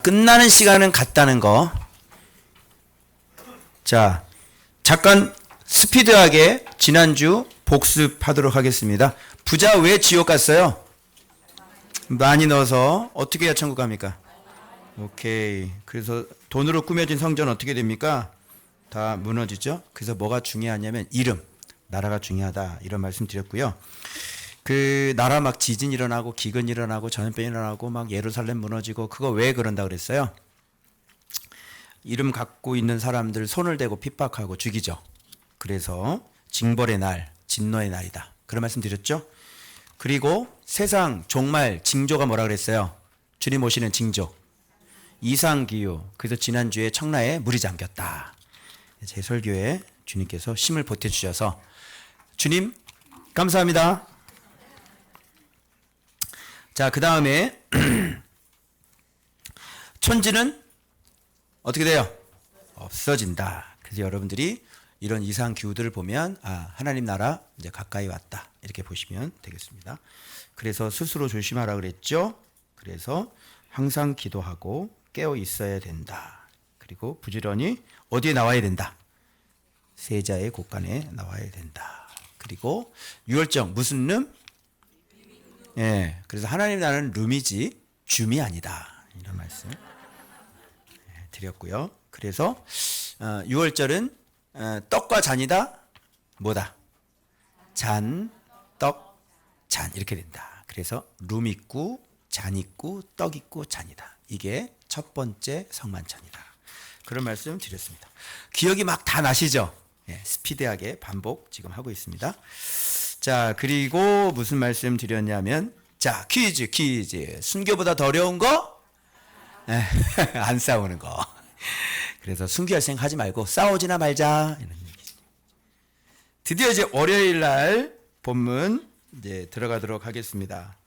끝나는 시간은 같다는 거. 자, 잠깐 스피드하게 지난주 복습하도록 하겠습니다. 부자 왜 지옥 갔어요? 많이 넣어서 어떻게 해야 천국 갑니까? 오케이. 그래서 돈으로 꾸며진 성전 어떻게 됩니까? 다 무너지죠. 그래서 뭐가 중요하냐면 이름, 나라가 중요하다 이런 말씀 드렸고요. 그 나라 막 지진 일어나고 기근 일어나고 전염병 일어나고 막 예루살렘 무너지고 그거 왜 그런다 그랬어요? 이름 갖고 있는 사람들 손을 대고 핍박하고 죽이죠. 그래서 징벌의 날, 진노의 날이다. 그런 말씀 드렸죠. 그리고 세상 종말 징조가 뭐라 그랬어요? 주님 오시는 징조. 이상기후. 그래서 지난주에 청라에 물이 잠겼다. 제 설교에 주님께서 힘을 보태주셔서 주님 감사합니다. 자, 그 다음에 천지는 어떻게 돼요? 없어진다. 그래서 여러분들이 이런 이상 기후들을 보면 하나님 나라 이제 가까이 왔다 이렇게 보시면 되겠습니다. 그래서 스스로 조심하라 그랬죠. 그래서 항상 기도하고 깨어 있어야 된다. 그리고 부지런히 어디에 나와야 된다? 세자의 곳간에 나와야 된다. 그리고 유월정 무슨 룸? 예, 그래서 하나님 나라는 룸이지 줌이 아니다. 이런 말씀 드렸고요. 그래서 6월절은 떡과 잔이다. 뭐다? 잔, 떡, 잔 이렇게 된다. 그래서 룸 있고 잔 있고 떡 있고 잔이다. 이게 첫 번째 성만찬이다. 그런 말씀 드렸습니다. 기억이 막 다 나시죠? 예, 스피드하게 반복 지금 하고 있습니다. 자, 그리고 무슨 말씀 드렸냐면, 자, 퀴즈. 순교보다 더 어려운 거? 안 싸우는 거. 그래서 순교할생 하지 말고 싸우지나 말자. 이런 얘기죠. 드디어 이제 월요일 날 본문 이제 들어가도록 하겠습니다.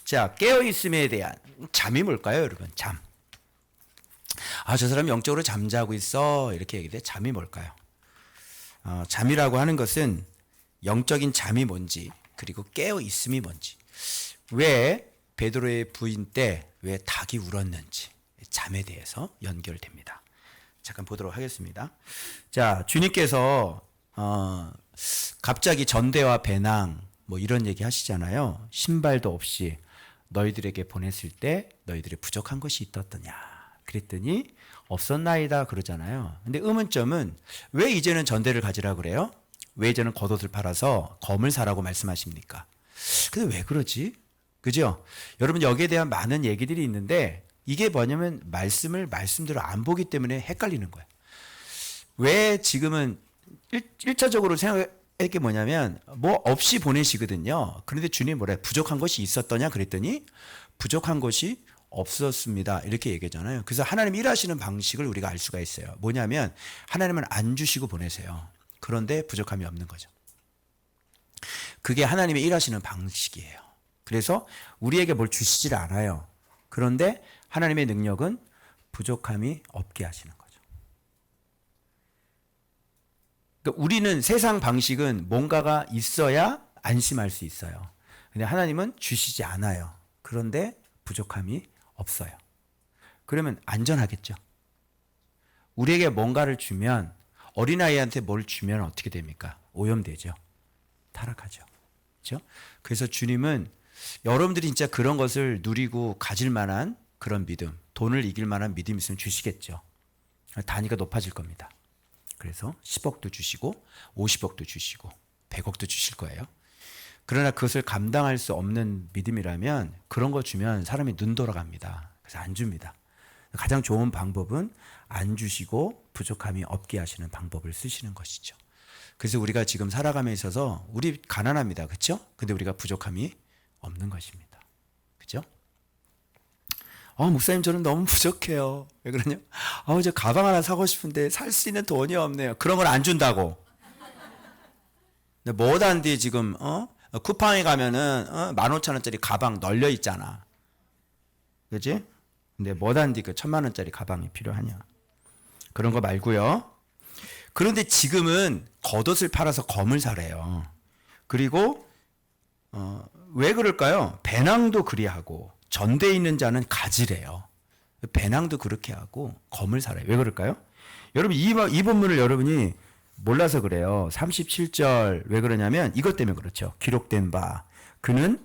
자, 깨어있음에 대한 잠이 뭘까요, 여러분? 잠. 저 사람 영적으로 잠자고 있어. 이렇게 얘기돼. 잠이 뭘까요? 잠이라고 하는 것은 영적인 잠이 뭔지 그리고 깨어 있음이 뭔지 왜 베드로의 부인 때 왜 닭이 울었는지 잠에 대해서 연결됩니다. 잠깐 보도록 하겠습니다. 자, 주님께서 갑자기 전대와 배낭 뭐 이런 얘기 하시잖아요. 신발도 없이 너희들에게 보냈을 때 너희들이 부족한 것이 있었더냐 그랬더니 없었나이다 그러잖아요. 근데 의문점은 왜 이제는 전대를 가지라 그래요? 왜 이제는 겉옷을 팔아서 검을 사라고 말씀하십니까? 근데 왜 그러지? 그죠? 여러분 여기에 대한 많은 얘기들이 있는데 이게 뭐냐면 말씀대로 안 보기 때문에 헷갈리는 거예요. 왜 지금은 1차적으로 생각할 게 뭐냐면 뭐 없이 보내시거든요. 그런데 주님이 뭐래? 부족한 것이 있었더냐 그랬더니 부족한 것이 없었습니다. 이렇게 얘기하잖아요. 그래서 하나님 일하시는 방식을 우리가 알 수가 있어요. 뭐냐면 하나님은 안 주시고 보내세요. 그런데 부족함이 없는 거죠. 그게 하나님의 일하시는 방식이에요. 그래서 우리에게 뭘 주시질 않아요. 그런데 하나님의 능력은 부족함이 없게 하시는 거죠. 그러니까 우리는 세상 방식은 뭔가가 있어야 안심할 수 있어요. 근데 하나님은 주시지 않아요. 그런데 부족함이 없어요. 그러면 안전하겠죠. 우리에게 뭔가를 주면 어린아이한테 뭘 주면 어떻게 됩니까? 오염되죠. 타락하죠. 그렇죠? 그래서 주님은 여러분들이 진짜 그런 것을 누리고 가질 만한 그런 믿음, 돈을 이길 만한 믿음이 있으면 주시겠죠. 단위가 높아질 겁니다. 그래서 10억도 주시고 50억도 주시고 100억도 주실 거예요. 그러나 그것을 감당할 수 없는 믿음이라면 그런 거 주면 사람이 눈 돌아갑니다. 그래서 안 줍니다. 가장 좋은 방법은 안 주시고 부족함이 없게 하시는 방법을 쓰시는 것이죠. 그래서 우리가 지금 살아감에 있어서 우리 가난합니다. 그렇죠? 근데 우리가 부족함이 없는 것입니다. 그렇죠? 목사님 저는 너무 부족해요. 왜 그러냐? 저 가방 하나 사고 싶은데 살 수 있는 돈이 없네요. 그런 걸 안 준다고. 근데 뭐단디 지금 쿠팡에 가면은 15,000원짜리 가방 널려 있잖아. 그렇지? 근데 뭐단디 그 1,000,000원짜리 가방이 필요하냐? 그런 거 말고요. 그런데 지금은 겉옷을 팔아서 검을 사래요. 그리고 왜 그럴까요? 배낭도 그리하고 전대에 있는 자는 가지래요. 배낭도 그렇게 하고 검을 살아요. 왜 그럴까요? 여러분 이 본문을 여러분이 몰라서 그래요. 37절 왜 그러냐면 이것 때문에 그렇죠. 기록된 바 그는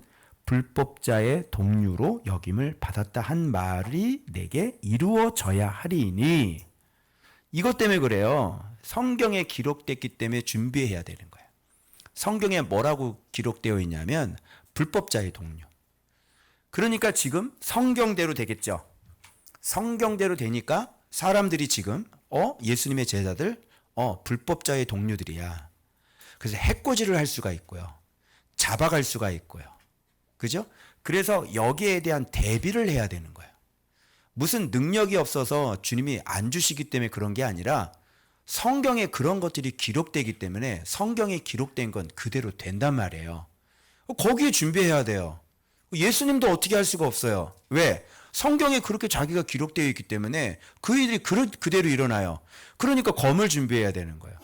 불법자의 동류로 여김을 받았다 한 말이 내게 이루어져야 하리니 이것 때문에 그래요. 성경에 기록됐기 때문에 준비해야 되는 거예요. 성경에 뭐라고 기록되어 있냐면 불법자의 동료. 그러니까 지금 성경대로 되겠죠. 성경대로 되니까 사람들이 지금 예수님의 제자들 불법자의 동료들이야. 그래서 해코지를 할 수가 있고요. 잡아갈 수가 있고요. 그죠? 그래서 여기에 대한 대비를 해야 되는 거예요. 무슨 능력이 없어서 주님이 안 주시기 때문에 그런 게 아니라 성경에 그런 것들이 기록되기 때문에 성경에 기록된 건 그대로 된단 말이에요. 거기에 준비해야 돼요. 예수님도 어떻게 할 수가 없어요. 왜? 성경에 그렇게 자기가 기록되어 있기 때문에 그 일이 그대로 일어나요. 그러니까 검을 준비해야 되는 거예요.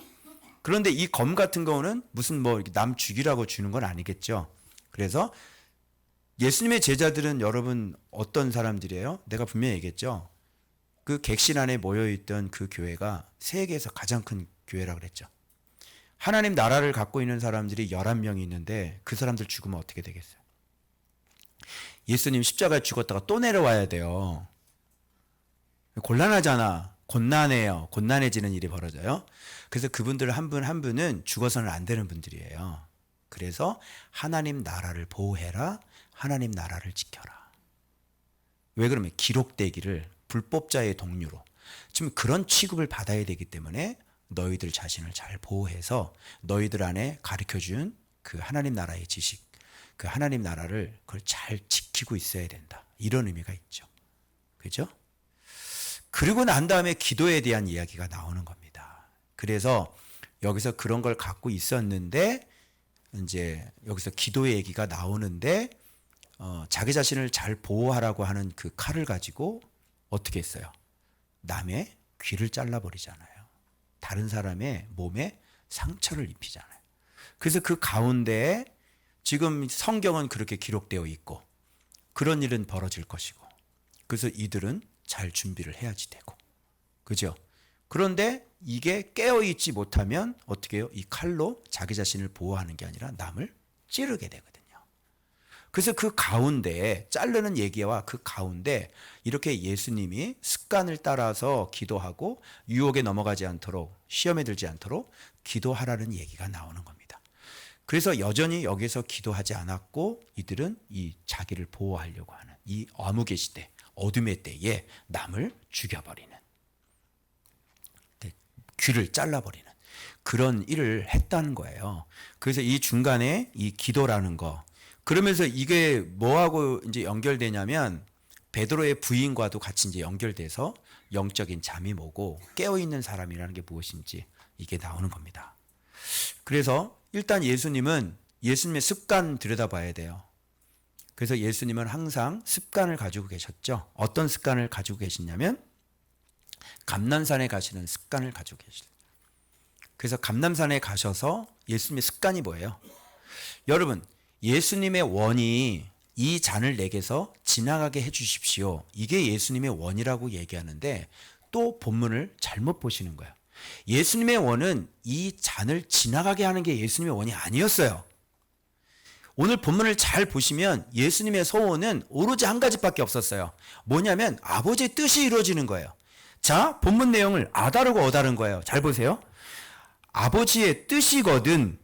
그런데 이 검 같은 경우는 무슨 뭐 남 죽이라고 주는 건 아니겠죠. 그래서 예수님의 제자들은 여러분 어떤 사람들이에요? 내가 분명히 얘기했죠. 그 객실 안에 모여있던 그 교회가 세계에서 가장 큰 교회라 그랬죠. 하나님 나라를 갖고 있는 사람들이 11명이 있는데 그 사람들 죽으면 어떻게 되겠어요? 예수님 십자가에 죽었다가 또 내려와야 돼요. 곤란하잖아. 곤란해요. 곤란해지는 일이 벌어져요. 그래서 그분들 한 분 한 분은 죽어서는 안 되는 분들이에요. 그래서 하나님 나라를 보호해라. 하나님 나라를 지켜라. 왜 그러면 기록되기를 불법자의 동료로 지금 그런 취급을 받아야 되기 때문에 너희들 자신을 잘 보호해서 너희들 안에 가르쳐준 그 하나님 나라의 지식 그 하나님 나라를 그걸 잘 지키고 있어야 된다. 이런 의미가 있죠. 그죠? 그리고 난 다음에 기도에 대한 이야기가 나오는 겁니다. 그래서 여기서 그런 걸 갖고 있었는데 이제 여기서 기도의 얘기가 나오는데 자기 자신을 잘 보호하라고 하는 그 칼을 가지고 어떻게 했어요? 남의 귀를 잘라버리잖아요. 다른 사람의 몸에 상처를 입히잖아요. 그래서 그 가운데에 지금 성경은 그렇게 기록되어 있고 그런 일은 벌어질 것이고 그래서 이들은 잘 준비를 해야지 되고 그죠? 그런데 이게 깨어있지 못하면 어떻게 해요? 이 칼로 자기 자신을 보호하는 게 아니라 남을 찌르게 되거든요. 그래서 그 가운데 자르는 얘기와 그 가운데 이렇게 예수님이 습관을 따라서 기도하고 유혹에 넘어가지 않도록 시험에 들지 않도록 기도하라는 얘기가 나오는 겁니다. 그래서 여전히 여기서 기도하지 않았고 이들은 이 자기를 보호하려고 하는 이 암흑의 시대, 어둠의 때에 남을 죽여버리는, 귀를 잘라버리는 그런 일을 했다는 거예요. 그래서 이 중간에 이 기도라는 거, 그러면서 이게 뭐하고 이제 연결되냐면 베드로의 부인과도 같이 이제 연결돼서 영적인 잠이 뭐고 깨어있는 사람이라는 게 무엇인지 이게 나오는 겁니다. 그래서 일단 예수님은 예수님의 습관 들여다봐야 돼요. 그래서 예수님은 항상 습관을 가지고 계셨죠. 어떤 습관을 가지고 계시냐면 감람산에 가시는 습관을 가지고 계시죠. 그래서 감람산에 가셔서 예수님의 습관이 뭐예요? 여러분 예수님의 원이 이 잔을 내게서 지나가게 해 주십시오. 이게 예수님의 원이라고 얘기하는데 또 본문을 잘못 보시는 거예요. 예수님의 원은 이 잔을 지나가게 하는 게 예수님의 원이 아니었어요. 오늘 본문을 잘 보시면 예수님의 소원은 오로지 한 가지밖에 없었어요. 뭐냐면 아버지의 뜻이 이루어지는 거예요. 자, 본문 내용을 아다르고 어다른 거예요. 잘 보세요. 아버지의 뜻이거든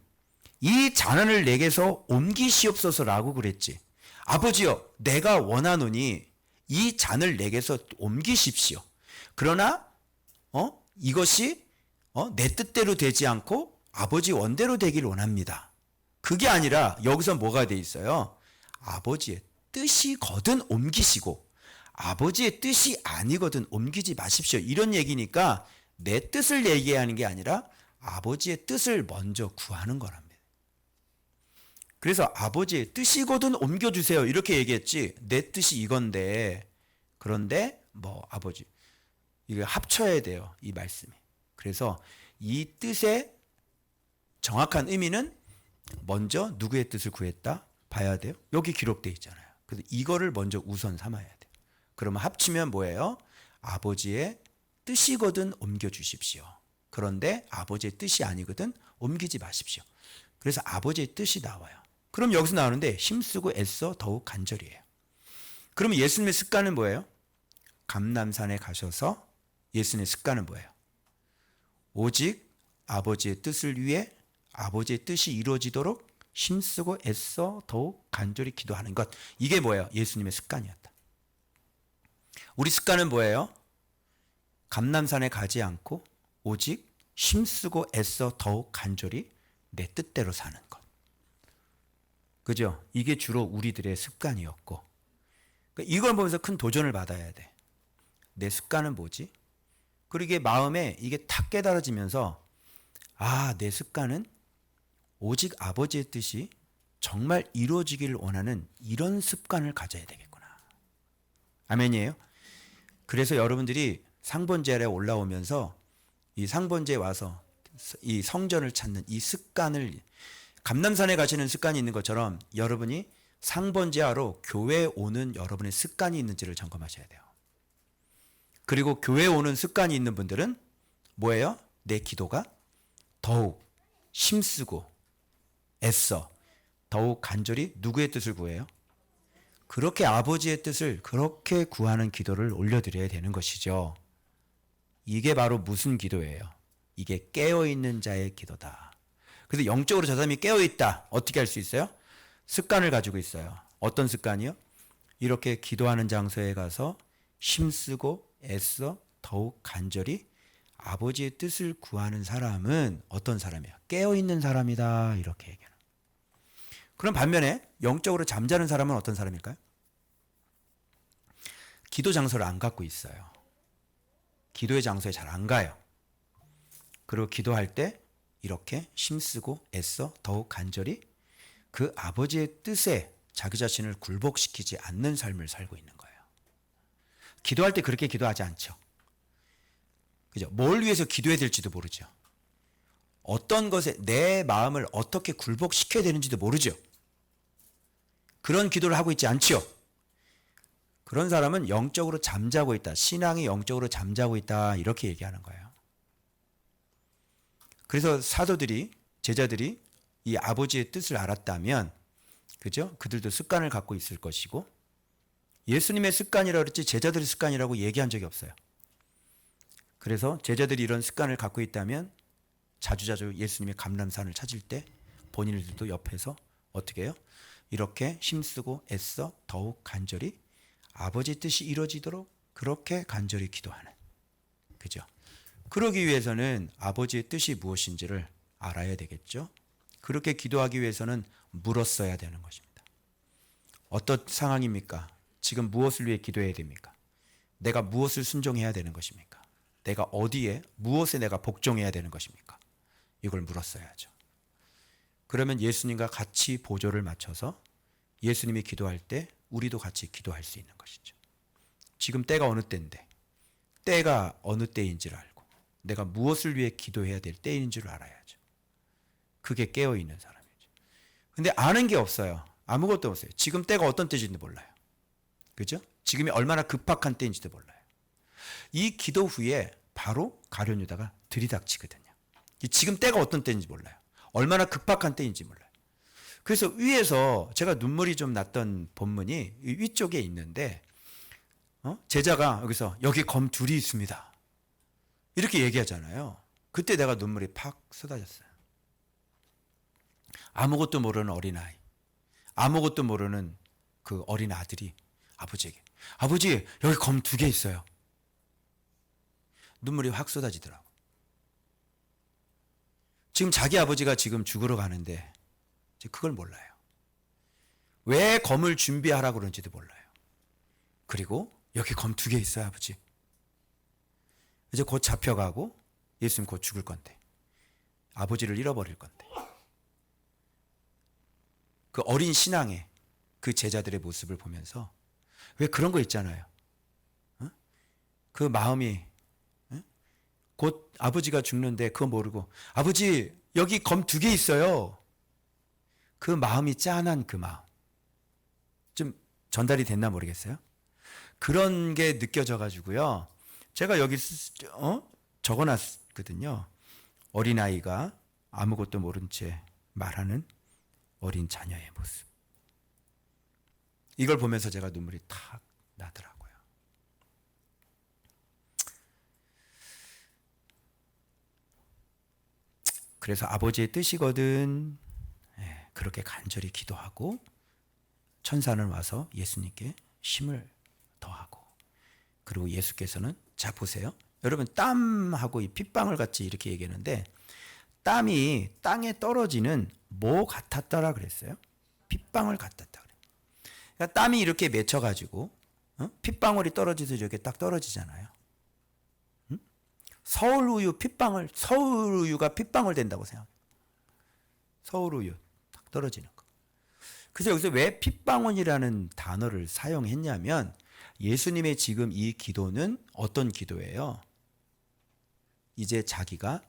이 잔을 내게서 옮기시옵소서라고 그랬지. 아버지여, 내가 원하노니 이 잔을 내게서 옮기십시오. 그러나 이것이 내 뜻대로 되지 않고 아버지 원대로 되길 원합니다. 그게 아니라 여기서 뭐가 돼 있어요? 아버지의 뜻이거든 옮기시고 아버지의 뜻이 아니거든 옮기지 마십시오. 이런 얘기니까 내 뜻을 얘기하는 게 아니라 아버지의 뜻을 먼저 구하는 거랍니다. 그래서 아버지의 뜻이거든 옮겨주세요. 이렇게 얘기했지. 내 뜻이 이건데 그런데 뭐 아버지 이거 합쳐야 돼요. 이 말씀이. 그래서 이 뜻의 정확한 의미는 먼저 누구의 뜻을 구했다? 봐야 돼요. 여기 기록되어 있잖아요. 그래서 이거를 먼저 우선 삼아야 돼요. 그러면 합치면 뭐예요? 아버지의 뜻이거든 옮겨주십시오. 그런데 아버지의 뜻이 아니거든 옮기지 마십시오. 그래서 아버지의 뜻이 나와요. 그럼 여기서 나오는데 힘쓰고 애써 더욱 간절히예요. 그러면 예수님의 습관은 뭐예요? 감람산에 가셔서 예수님의 습관은 뭐예요? 오직 아버지의 뜻을 위해 아버지의 뜻이 이루어지도록 힘쓰고 애써 더욱 간절히 기도하는 것. 이게 뭐예요? 예수님의 습관이었다. 우리 습관은 뭐예요? 감람산에 가지 않고 오직 힘쓰고 애써 더욱 간절히 내 뜻대로 사는 것. 그죠? 이게 주로 우리들의 습관이었고, 그러니까 이걸 보면서 큰 도전을 받아야 돼. 내 습관은 뭐지? 그리고 이게 마음에 이게 탁 깨달아지면서 내 습관은 오직 아버지의 뜻이 정말 이루어지기를 원하는 이런 습관을 가져야 되겠구나. 아멘이에요? 그래서 여러분들이 상번제에 올라오면서 이 상번제에 와서 이 성전을 찾는 이 습관을, 감람산에 가시는 습관이 있는 것처럼 여러분이 상번제하러 교회에 오는 여러분의 습관이 있는지를 점검하셔야 돼요. 그리고 교회에 오는 습관이 있는 분들은 뭐예요? 내 기도가 더욱 힘쓰고 애써 더욱 간절히 누구의 뜻을 구해요? 그렇게 아버지의 뜻을 그렇게 구하는 기도를 올려드려야 되는 것이죠. 이게 바로 무슨 기도예요? 이게 깨어있는 자의 기도다. 그래서 영적으로 저 사람이 깨어있다. 어떻게 할 수 있어요? 습관을 가지고 있어요. 어떤 습관이요? 이렇게 기도하는 장소에 가서 힘쓰고 애써 더욱 간절히 아버지의 뜻을 구하는 사람은 어떤 사람이에요? 깨어있는 사람이다. 이렇게 얘기하는. 그럼 반면에 영적으로 잠자는 사람은 어떤 사람일까요? 기도 장소를 안 갖고 있어요. 기도의 장소에 잘 안 가요. 그리고 기도할 때 이렇게 힘쓰고 애써 더욱 간절히 그 아버지의 뜻에 자기 자신을 굴복시키지 않는 삶을 살고 있는 거예요. 기도할 때 그렇게 기도하지 않죠. 그죠? 뭘 위해서 기도해야 될지도 모르죠. 어떤 것에 내 마음을 어떻게 굴복시켜야 되는지도 모르죠. 그런 기도를 하고 있지 않지요. 그런 사람은 영적으로 잠자고 있다. 신앙이 영적으로 잠자고 있다. 이렇게 얘기하는 거예요. 그래서 사도들이, 제자들이 이 아버지의 뜻을 알았다면, 그죠? 그들도 습관을 갖고 있을 것이고, 예수님의 습관이라고 그랬지 제자들의 습관이라고 얘기한 적이 없어요. 그래서 제자들이 이런 습관을 갖고 있다면 자주자주 예수님의 감람산을 찾을 때 본인들도 옆에서 어떻게 해요? 이렇게 힘쓰고 애써 더욱 간절히 아버지의 뜻이 이루어지도록 그렇게 간절히 기도하는. 그죠? 그러기 위해서는 아버지의 뜻이 무엇인지를 알아야 되겠죠? 그렇게 기도하기 위해서는 물었어야 되는 것입니다. 어떤 상황입니까? 지금 무엇을 위해 기도해야 됩니까? 내가 무엇을 순종해야 되는 것입니까? 내가 어디에, 무엇에 내가 복종해야 되는 것입니까? 이걸 물었어야죠. 그러면 예수님과 같이 보조를 맞춰서 예수님이 기도할 때 우리도 같이 기도할 수 있는 것이죠. 지금 때가 어느 때인데, 때가 어느 때인지를 알고 내가 무엇을 위해 기도해야 될 때인 줄 알아야죠. 그게 깨어있는 사람이죠. 근데 아는 게 없어요. 아무것도 없어요. 지금 때가 어떤 때인지도 몰라요. 그죠? 지금이 얼마나 급박한 때인지도 몰라요. 이 기도 후에 바로 가룟 유다가 들이닥치거든요. 지금 때가 어떤 때인지 몰라요. 얼마나 급박한 때인지 몰라요. 그래서 위에서 제가 눈물이 좀 났던 본문이 위쪽에 있는데, 제자가 여기서 여기 검 둘이 있습니다. 이렇게 얘기하잖아요. 그때 내가 눈물이 팍 쏟아졌어요. 아무것도 모르는 어린아이, 아무것도 모르는 그 어린 아들이 아버지에게, 아버지 여기 검 두 개 있어요. 눈물이 확 쏟아지더라고. 지금 자기 아버지가 지금 죽으러 가는데 그걸 몰라요. 왜 검을 준비하라고 그런지도 몰라요. 그리고 여기 검 두 개 있어요, 아버지. 이제 곧 잡혀가고 예수님 곧 죽을 건데, 아버지를 잃어버릴 건데, 그 어린 신앙의 그 제자들의 모습을 보면서 왜 그런 거 있잖아요. 그 마음이, 곧 아버지가 죽는데 그거 모르고 아버지 여기 검 두 개 있어요. 그 마음이 짠한 그 마음 좀 전달이 됐나 모르겠어요. 그런 게 느껴져 가지고요. 제가 여기 적어놨거든요. 어린아이가 아무것도 모른 채 말하는 어린 자녀의 모습. 이걸 보면서 제가 눈물이 탁 나더라고요. 그래서 아버지의 뜻이거든. 그렇게 간절히 기도하고 천사는 와서 예수님께 힘을 더하고, 그리고 예수께서는, 자 보세요. 여러분, 땀하고 이 핏방울 같이 이렇게 얘기하는데, 땀이 땅에 떨어지는 뭐 같았더라 그랬어요? 핏방울 같았다 그래요. 그러니까 땀이 이렇게 맺혀가지고 핏방울이 떨어져서 이렇게 딱 떨어지잖아요. 서울우유 핏방울, 서울우유가 핏방울 된다고 생각해요. 서울우유 딱 떨어지는 거. 그래서 여기서 왜 핏방울이라는 단어를 사용했냐면, 예수님의 지금 이 기도는 어떤 기도예요? 이제 자기가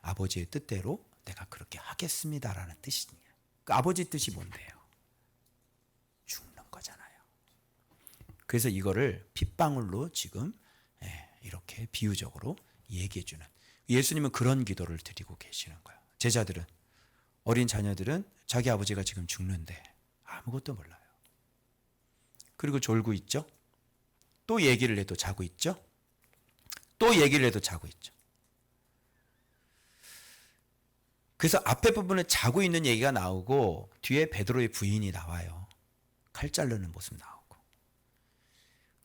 아버지의 뜻대로 내가 그렇게 하겠습니다라는 뜻이에요. 그 아버지 뜻이 뭔데요? 죽는 거잖아요. 그래서 이거를 핏방울로 지금 이렇게 비유적으로 얘기해 주는, 예수님은 그런 기도를 드리고 계시는 거예요. 제자들은, 어린 자녀들은 자기 아버지가 지금 죽는데 아무것도 몰라요. 그리고 졸고 있죠. 또 얘기를 해도 자고 있죠. 또 얘기를 해도 자고 있죠. 그래서 앞에 부분은 자고 있는 얘기가 나오고, 뒤에 베드로의 부인이 나와요. 칼 자르는 모습 나오고.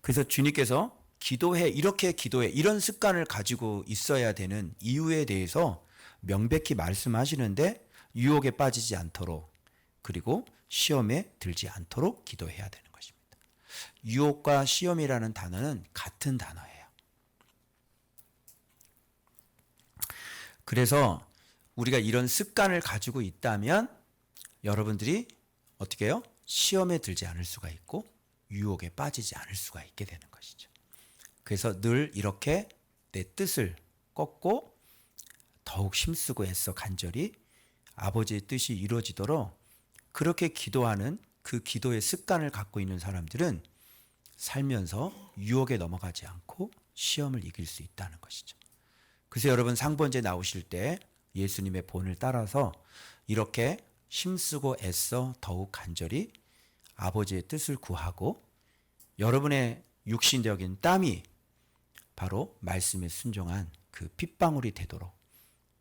그래서 주님께서 기도해, 이렇게 기도해, 이런 습관을 가지고 있어야 되는 이유에 대해서 명백히 말씀하시는데, 유혹에 빠지지 않도록, 그리고 시험에 들지 않도록 기도해야 되는 것입니다. 유혹과 시험이라는 단어는 같은 단어예요. 그래서 우리가 이런 습관을 가지고 있다면 여러분들이 어떻게 해요? 시험에 들지 않을 수가 있고 유혹에 빠지지 않을 수가 있게 되는 것이죠. 그래서 늘 이렇게 내 뜻을 꺾고 더욱 힘쓰고 애써 간절히 아버지의 뜻이 이루어지도록 그렇게 기도하는 그 기도의 습관을 갖고 있는 사람들은 살면서 유혹에 넘어가지 않고 시험을 이길 수 있다는 것이죠. 그래서 여러분, 상번제 나오실 때 예수님의 본을 따라서 이렇게 힘쓰고 애써 더욱 간절히 아버지의 뜻을 구하고, 여러분의 육신적인 땀이 바로 말씀에 순종한 그 핏방울이 되도록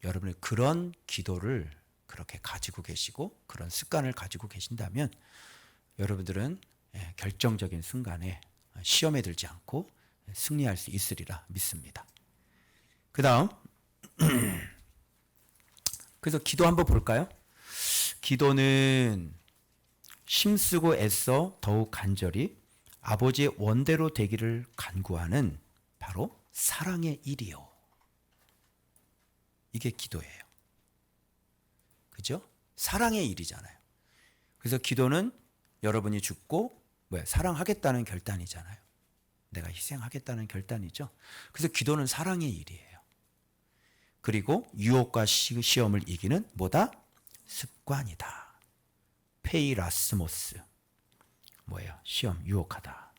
여러분의 그런 기도를 그렇게 가지고 계시고 그런 습관을 가지고 계신다면 여러분들은 결정적인 순간에 시험에 들지 않고 승리할 수 있으리라 믿습니다. 그 다음 그래서 기도 한번 볼까요? 기도는 힘쓰고 애써 더욱 간절히 아버지의 원대로 되기를 간구하는 바로 사랑의 일이요. 이게 기도예요. 그죠? 사랑의 일이잖아요. 그래서 기도는 여러분이 죽고 사랑하겠다는 결단이잖아요. 내가 희생하겠다는 결단이죠. 그래서 기도는 사랑의 일이에요. 그리고 유혹과 시험을 이기는 뭐다? 습관이다. 페이라스모스. 뭐예요? 시험, 유혹하다.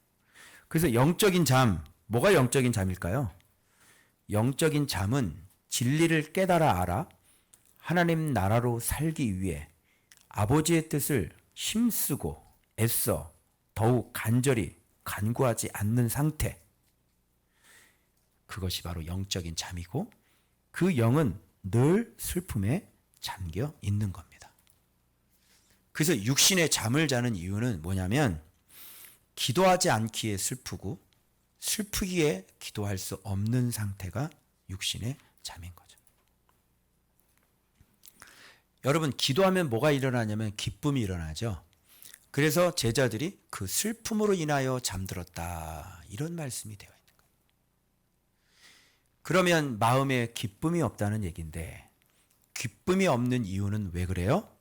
그래서 영적인 잠, 뭐가 영적인 잠일까요? 영적인 잠은 진리를 깨달아 알아 하나님 나라로 살기 위해 아버지의 뜻을 힘쓰고 애써 더욱 간절히 간구하지 않는 상태. 그것이 바로 영적인 잠이고, 그 영은 늘 슬픔에 잠겨 있는 겁니다. 그래서 육신의 잠을 자는 이유는 뭐냐면, 기도하지 않기에 슬프고 슬프기에 기도할 수 없는 상태가 육신의 잠인 거죠. 여러분, 기도하면 뭐가 일어나냐면 기쁨이 일어나죠. 그래서 제자들이 그 슬픔으로 인하여 잠들었다, 이런 말씀이 되어 있는 거예요. 그러면 마음에 기쁨이 없다는 얘기인데, 기쁨이 없는 이유는 왜 그래요?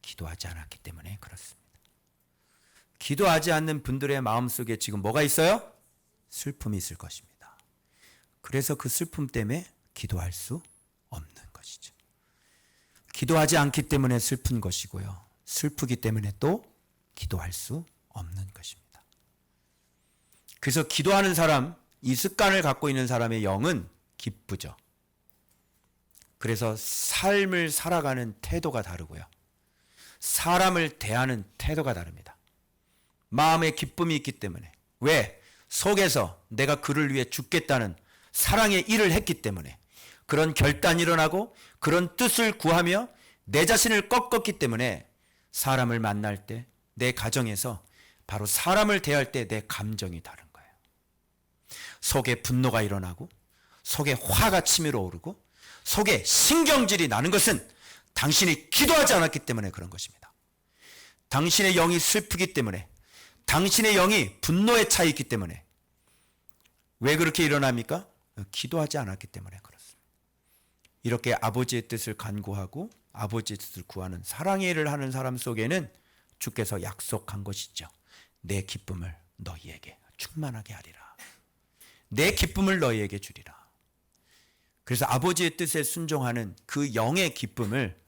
기도하지 않았기 때문에 그렇습니다. 기도하지 않는 분들의 마음속에 지금 뭐가 있어요? 슬픔이 있을 것입니다. 그래서 그 슬픔 때문에 기도할 수 없는 것이죠. 기도하지 않기 때문에 슬픈 것이고요. 슬프기 때문에 또 기도할 수 없는 것입니다. 그래서 기도하는 사람, 이 습관을 갖고 있는 사람의 영은 기쁘죠. 그래서 삶을 살아가는 태도가 다르고요. 사람을 대하는 태도가 다릅니다. 마음에 기쁨이 있기 때문에. 왜? 속에서 내가 그를 위해 죽겠다는 사랑의 일을 했기 때문에. 그런 결단이 일어나고 그런 뜻을 구하며 내 자신을 꺾었기 때문에 사람을 만날 때, 내 가정에서 바로 사람을 대할 때 내 감정이 다른 거예요. 속에 분노가 일어나고 속에 화가 치밀어 오르고 속에 신경질이 나는 것은 당신이 기도하지 않았기 때문에 그런 것입니다. 당신의 영이 슬프기 때문에, 당신의 영이 분노에 차 있기 때문에. 왜 그렇게 일어납니까? 기도하지 않았기 때문에 그렇습니다. 이렇게 아버지의 뜻을 간구하고 아버지의 뜻을 구하는 사랑의 일을 하는 사람 속에는 주께서 약속한 것이죠. 내 기쁨을 너희에게 충만하게 하리라. 내 기쁨을 너희에게 주리라. 그래서 아버지의 뜻에 순종하는 그 영의 기쁨을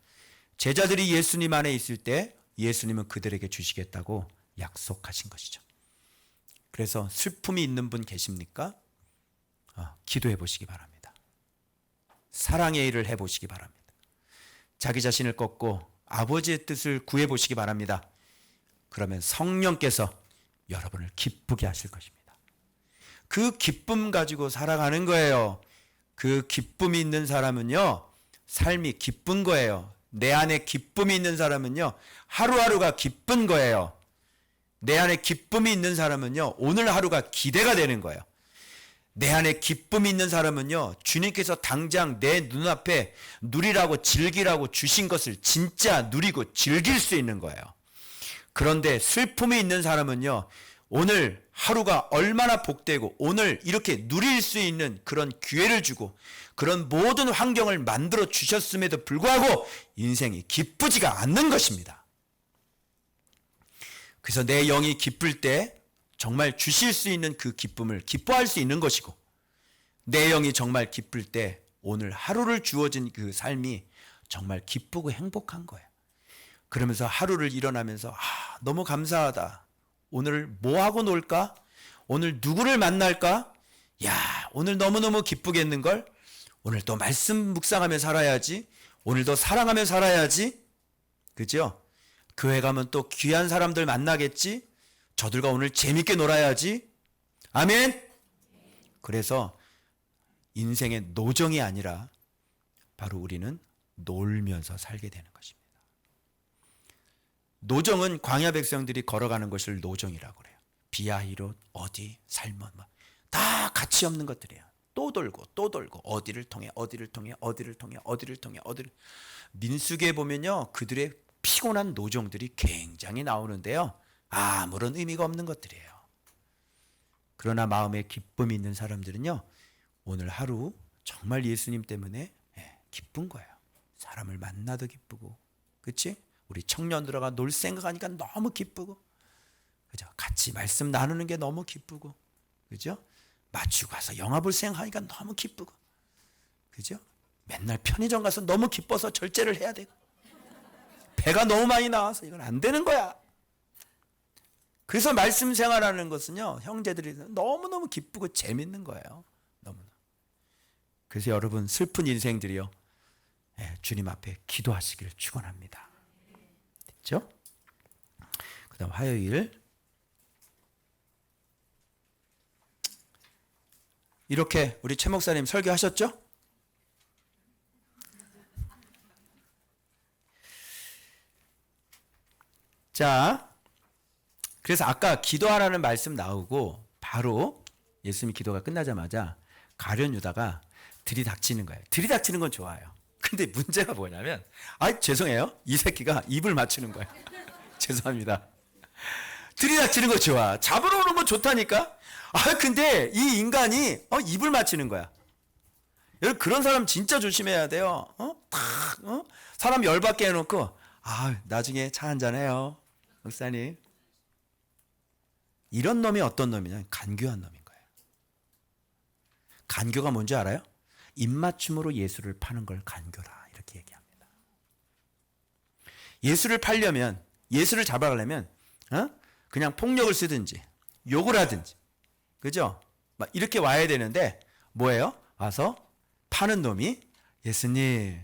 제자들이 예수님 안에 있을 때 예수님은 그들에게 주시겠다고 약속하신 것이죠. 그래서 슬픔이 있는 분 계십니까? 기도해 보시기 바랍니다. 사랑의 일을 해 보시기 바랍니다. 자기 자신을 꺾고 아버지의 뜻을 구해 보시기 바랍니다. 그러면 성령께서 여러분을 기쁘게 하실 것입니다. 그 기쁨 가지고 살아가는 거예요. 그 기쁨이 있는 사람은요, 삶이 기쁜 거예요. 내 안에 기쁨이 있는 사람은요, 하루하루가 기쁜 거예요. 내 안에 기쁨이 있는 사람은요, 오늘 하루가 기대가 되는 거예요. 내 안에 기쁨이 있는 사람은요, 주님께서 당장 내 눈앞에 누리라고 즐기라고 주신 것을 진짜 누리고 즐길 수 있는 거예요. 그런데 슬픔이 있는 사람은요, 오늘 하루가 얼마나 복되고 오늘 이렇게 누릴 수 있는 그런 기회를 주고 그런 모든 환경을 만들어 주셨음에도 불구하고 인생이 기쁘지가 않는 것입니다. 그래서 내 영이 기쁠 때 정말 주실 수 있는 그 기쁨을 기뻐할 수 있는 것이고, 내 영이 정말 기쁠 때 오늘 하루를 주어진 그 삶이 정말 기쁘고 행복한 거예요. 그러면서 하루를 일어나면서 너무 감사하다. 오늘 뭐 하고 놀까? 오늘 누구를 만날까? 야, 오늘 너무너무 기쁘겠는걸? 오늘 또 말씀 묵상하며 살아야지. 오늘도 사랑하며 살아야지. 그죠? 교회 가면 또 귀한 사람들 만나겠지? 저들과 오늘 재밌게 놀아야지. 아멘? 그래서 인생의 노정이 아니라 바로 우리는 놀면서 살게 되는 것입니다. 노정은 광야 백성들이 걸어가는 것을 노정이라고 그래요. 비아히롯, 어디, 살몬, 다 가치 없는 것들이에요. 또 돌고 또 돌고 어디를 통해 어디를 통해 어디를 통해 어디를 통해 어디를. 민수기에 보면요, 그들의 피곤한 노정들이 굉장히 나오는데요, 아무런 의미가 없는 것들이에요. 그러나 마음에 기쁨이 있는 사람들은요, 오늘 하루 정말 예수님 때문에 기쁜 거예요. 사람을 만나도 기쁘고, 그렇지? 우리 청년들과 놀 생각하니까 너무 기쁘고, 그죠? 같이 말씀 나누는 게 너무 기쁘고, 그죠? 맞추고 가서 영화 볼 생각하니까 너무 기쁘고, 그죠? 맨날 편의점 가서 너무 기뻐서 절제를 해야 되고, 배가 너무 많이 나와서 이건 안 되는 거야. 그래서 말씀 생활하는 것은요, 형제들이 너무너무 기쁘고 재밌는 거예요. 너무나. 그래서 여러분 슬픈 인생들이요, 주님 앞에 기도하시기를 축원합니다. 됐죠? 그 다음 화요일 이렇게 우리 최 목사님 설교하셨죠? 자, 그래서 아까 기도하라는 말씀 나오고 바로 예수님이 기도가 끝나자마자 가룟 유다가 들이닥치는 거예요. 들이닥치는 건 좋아요. 근데 문제가 뭐냐면, 죄송해요, 이 새끼가 입을 맞추는 거예요. 죄송합니다. 들이닥치는 거 좋아. 잡으러 오는 건 좋다니까. 근데 이 인간이 입을 맞추는 거야. 여러분 그런 사람 진짜 조심해야 돼요. 사람 열받게 해놓고 나중에 차 한잔 해요, 목사님. 이런 놈이 어떤 놈이냐? 간교한 놈인 거예요. 간교가 뭔지 알아요? 입맞춤으로 예수를 파는 걸 간교라 이렇게 얘기합니다. 예수를 팔려면, 예수를 잡아가려면 그냥 폭력을 쓰든지 욕을 하든지 그죠? 막 이렇게 와야 되는데 뭐예요? 와서 파는 놈이 예수님,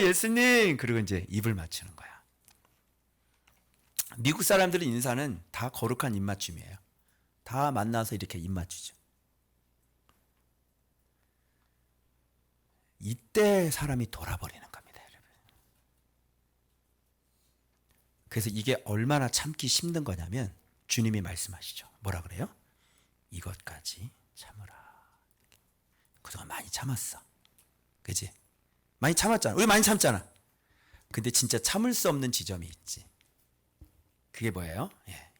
예수님, 그리고 이제 입을 맞추는 거야. 미국 사람들의 인사는 다 거룩한 입맞춤이에요. 다 만나서 이렇게 입맞추죠. 이때 사람이 돌아버리는 겁니다, 여러분. 그래서 이게 얼마나 참기 힘든 거냐면 주님이 말씀하시죠. 뭐라 그래요? 이것까지 참으라. 그동안 많이 참았어. 그지? 많이 참았잖아. 우리 많이 참잖아. 근데 진짜 참을 수 없는 지점이 있지. 그게 뭐예요?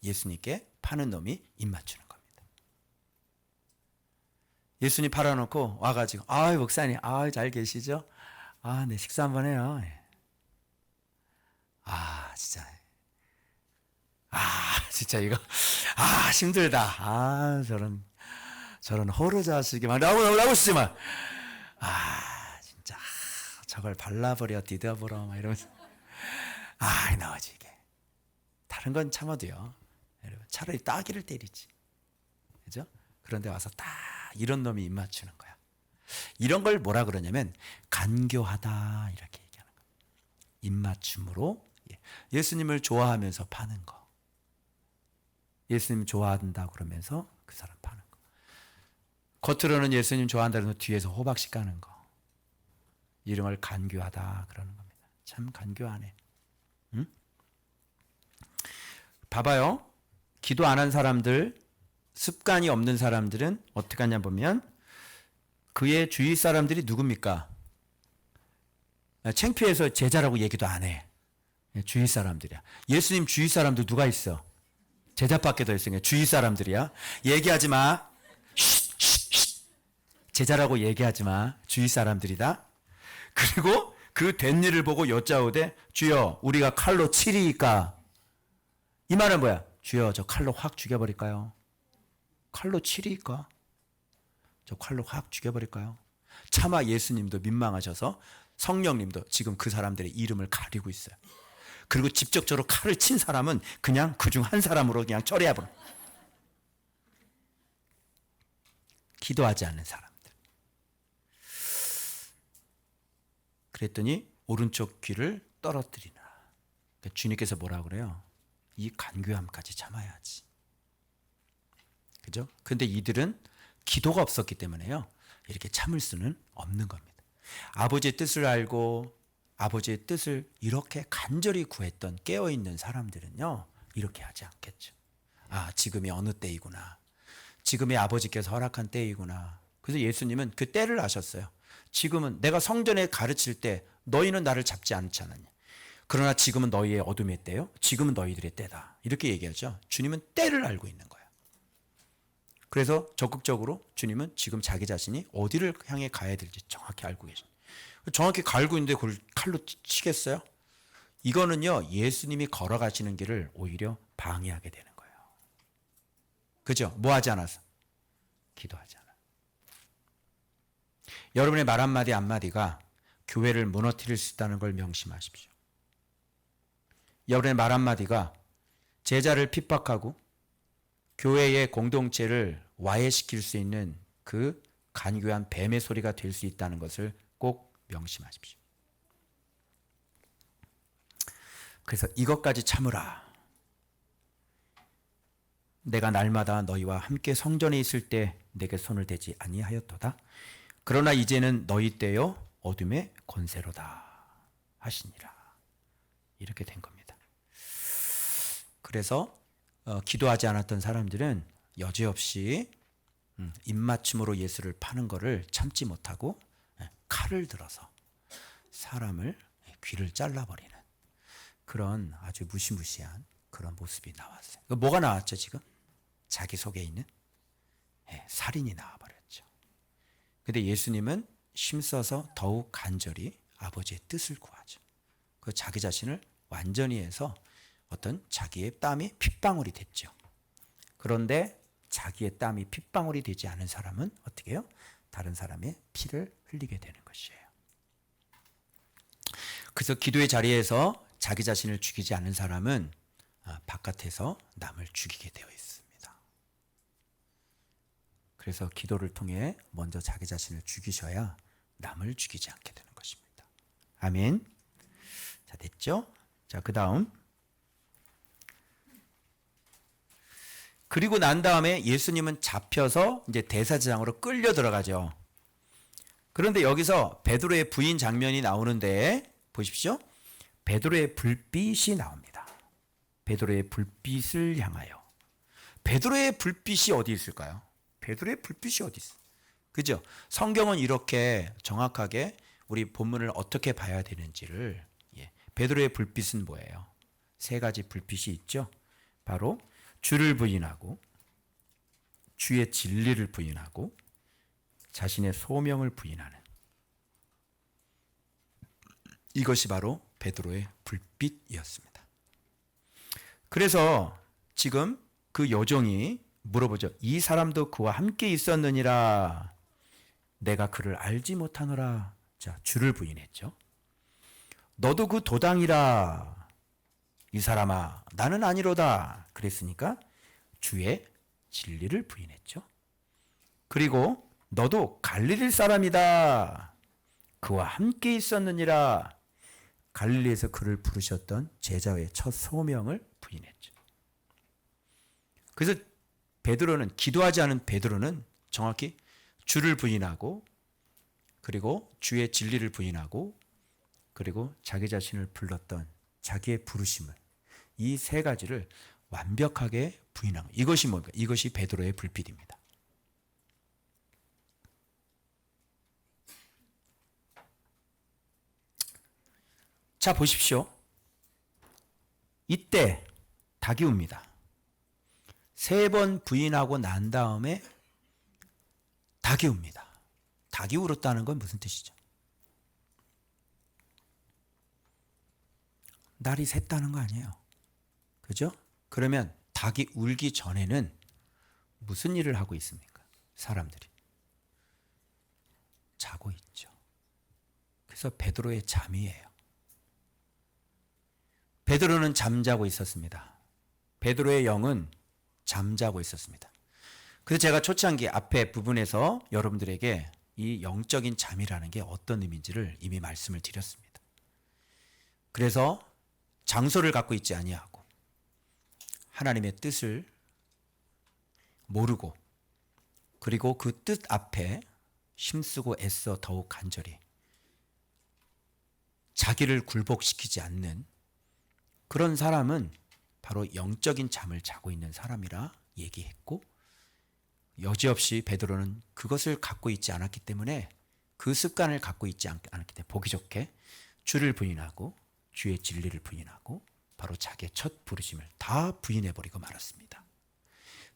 예수님께 파는 놈이 입 맞추는 겁니다. 예수님 팔아놓고 와가지고, 목사님, 잘 계시죠? 네, 식사 한번 해요. 진짜 이거, 힘들다. 저런 호러 자식이만, 나오시지만, 진짜, 저걸 발라버려, 디뎌버려, 막 이러면서, 나오지, 이게. 다른 건 참아도요. 여러분, 차라리 따귀를 때리지. 그죠? 그런데 와서 딱 이런 놈이 입 맞추는 거야. 이런 걸 뭐라 그러냐면 간교하다 이렇게 얘기하는 거야. 입 맞춤으로 예수님을 좋아하면서 파는 거. 예수님 좋아한다 그러면서 그 사람 파는 거. 겉으로는 예수님 좋아한다는 거 뒤에서 호박씩 까는 거. 이런 걸 간교하다 그러는 겁니다. 참 간교하네. 응? 봐봐요. 기도 안 한 사람들, 습관이 없는 사람들은 어떻게 하냐 보면 그의 주위 사람들이 누굽니까? 창피해서 제자라고 얘기도 안 해. 주위 사람들이야. 예수님 주위 사람들 누가 있어? 제자밖에 더 있으니까 주위 사람들이야. 얘기하지 마. 제자라고 얘기하지 마. 주위 사람들이다. 그리고 그 된 일을 보고 여짜오되 주여 우리가 칼로 치리이까. 이 말은 뭐야? 주여 저 칼로 확 죽여버릴까요? 칼로 치리이까? 저 칼로 확 죽여버릴까요? 차마 예수님도 민망하셔서 성령님도 지금 그 사람들의 이름을 가리고 있어요. 그리고 직접적으로 칼을 친 사람은 그냥 그중 한 사람으로 그냥 처리해버려. 기도하지 않는 사람들. 그랬더니 오른쪽 귀를 떨어뜨리나. 그러니까 주님께서 뭐라 그래요? 이 간교함까지 참아야지. 그죠? 근데 이들은 기도가 없었기 때문에요. 이렇게 참을 수는 없는 겁니다. 아버지의 뜻을 알고 아버지의 뜻을 이렇게 간절히 구했던 깨어있는 사람들은요. 이렇게 하지 않겠죠. 지금이 어느 때이구나. 지금이 아버지께서 허락한 때이구나. 그래서 예수님은 그 때를 아셨어요. 지금은 내가 성전에 가르칠 때 너희는 나를 잡지 않지 않았냐. 그러나 지금은 너희의 어둠의 때요. 지금은 너희들의 때다. 이렇게 얘기하죠. 주님은 때를 알고 있는 거예요. 그래서 적극적으로 주님은 지금 자기 자신이 어디를 향해 가야 될지 정확히 알고 계십니다. 정확히 갈고 있는데 그걸 칼로 치겠어요? 이거는요. 예수님이 걸어가시는 길을 오히려 방해하게 되는 거예요. 그죠? 뭐 하지 않아서? 기도하지 않아. 여러분의 말 한마디 한마디가 교회를 무너뜨릴 수 있다는 걸 명심하십시오. 여러분의 말 한마디가 제자를 핍박하고 교회의 공동체를 와해시킬 수 있는 그 간교한 뱀의 소리가 될 수 있다는 것을 꼭 명심하십시오. 그래서 이것까지 참으라. 내가 날마다 너희와 함께 성전에 있을 때 내게 손을 대지 아니하였도다. 그러나 이제는 너희 때요 어둠의 권세로다 하시니라. 이렇게 된 겁니다. 그래서 기도하지 않았던 사람들은 여지없이 입맞춤으로 예수를 파는 것을 참지 못하고 칼을 들어서 사람을 귀를 잘라버리는 그런 아주 무시무시한 그런 모습이 나왔어요. 뭐가 나왔죠 지금? 자기 속에 있는 살인이 나와버렸죠. 근데 예수님은 힘써서 더욱 간절히 아버지의 뜻을 구하죠. 그 자기 자신을 완전히 해서 어떤 자기의 땀이 핏방울이 됐죠. 그런데 자기의 땀이 핏방울이 되지 않은 사람은 어떻게 해요? 다른 사람의 피를 흘리게 되는 것이에요. 그래서 기도의 자리에서 자기 자신을 죽이지 않은 사람은 바깥에서 남을 죽이게 되어 있습니다. 그래서 기도를 통해 먼저 자기 자신을 죽이셔야 남을 죽이지 않게 되는 것입니다. 아멘. 자, 됐죠? 자, 그 다음. 그리고 난 다음에 예수님은 잡혀서 이제 대사지장으로 끌려 들어가죠. 그런데 여기서 베드로의 부인 장면이 나오는데 보십시오. 베드로의 불빛이 나옵니다. 베드로의 불빛을 향하여. 베드로의 불빛이 어디 있을까요? 베드로의 불빛이 어디 있어요? 그죠? 성경은 이렇게 정확하게 우리 본문을 어떻게 봐야 되는지를 베드로의 불빛은 뭐예요? 세 가지 불빛이 있죠. 바로 주를 부인하고 주의 진리를 부인하고 자신의 소명을 부인하는 이것이 바로 베드로의 불빛이었습니다. 그래서 지금 그 여종이 물어보죠. 이 사람도 그와 함께 있었느니라. 내가 그를 알지 못하노라. 자, 주를 부인했죠. 너도 그 도당이라. 이 사람아, 나는 아니로다. 그랬으니까 주의 진리를 부인했죠. 그리고 너도 갈릴리 사람이다. 그와 함께 있었느니라. 갈릴리에서 그를 부르셨던 제자의 첫 소명을 부인했죠. 그래서 베드로는, 기도하지 않은 베드로는 정확히 주를 부인하고 그리고 주의 진리를 부인하고 그리고 자기 자신을 불렀던 자기의 부르심을 이 세 가지를 완벽하게 부인한 것. 이것이 뭔가? 이것이 베드로의 불빛입니다. 자, 보십시오. 이때 닭이 웁니다. 3번 부인하고 난 다음에 닭이 웁니다. 닭이 울었다는 건 무슨 뜻이죠? 날이 샜다는 거 아니에요. 그죠? 그러면 닭이 울기 전에는 무슨 일을 하고 있습니까? 사람들이 자고 있죠. 그래서 베드로의 잠이에요. 베드로는 잠자고 있었습니다. 베드로의 영은 잠자고 있었습니다. 그래서 제가 초창기 앞에 부분에서 여러분들에게 이 영적인 잠이라는 게 어떤 의미인지를 이미 말씀을 드렸습니다. 그래서 장소를 갖고 있지 아니하고 하나님의 뜻을 모르고 그리고 그 뜻 앞에 힘쓰고 애써 더욱 간절히 자기를 굴복시키지 않는 그런 사람은 바로 영적인 잠을 자고 있는 사람이라 얘기했고, 여지없이 베드로는 그것을 갖고 있지 않았기 때문에, 그 습관을 갖고 있지 않기 때문에 보기 좋게 주를 부인하고 주의 진리를 부인하고 바로 자기의 첫 부르심을 다 부인해버리고 말았습니다.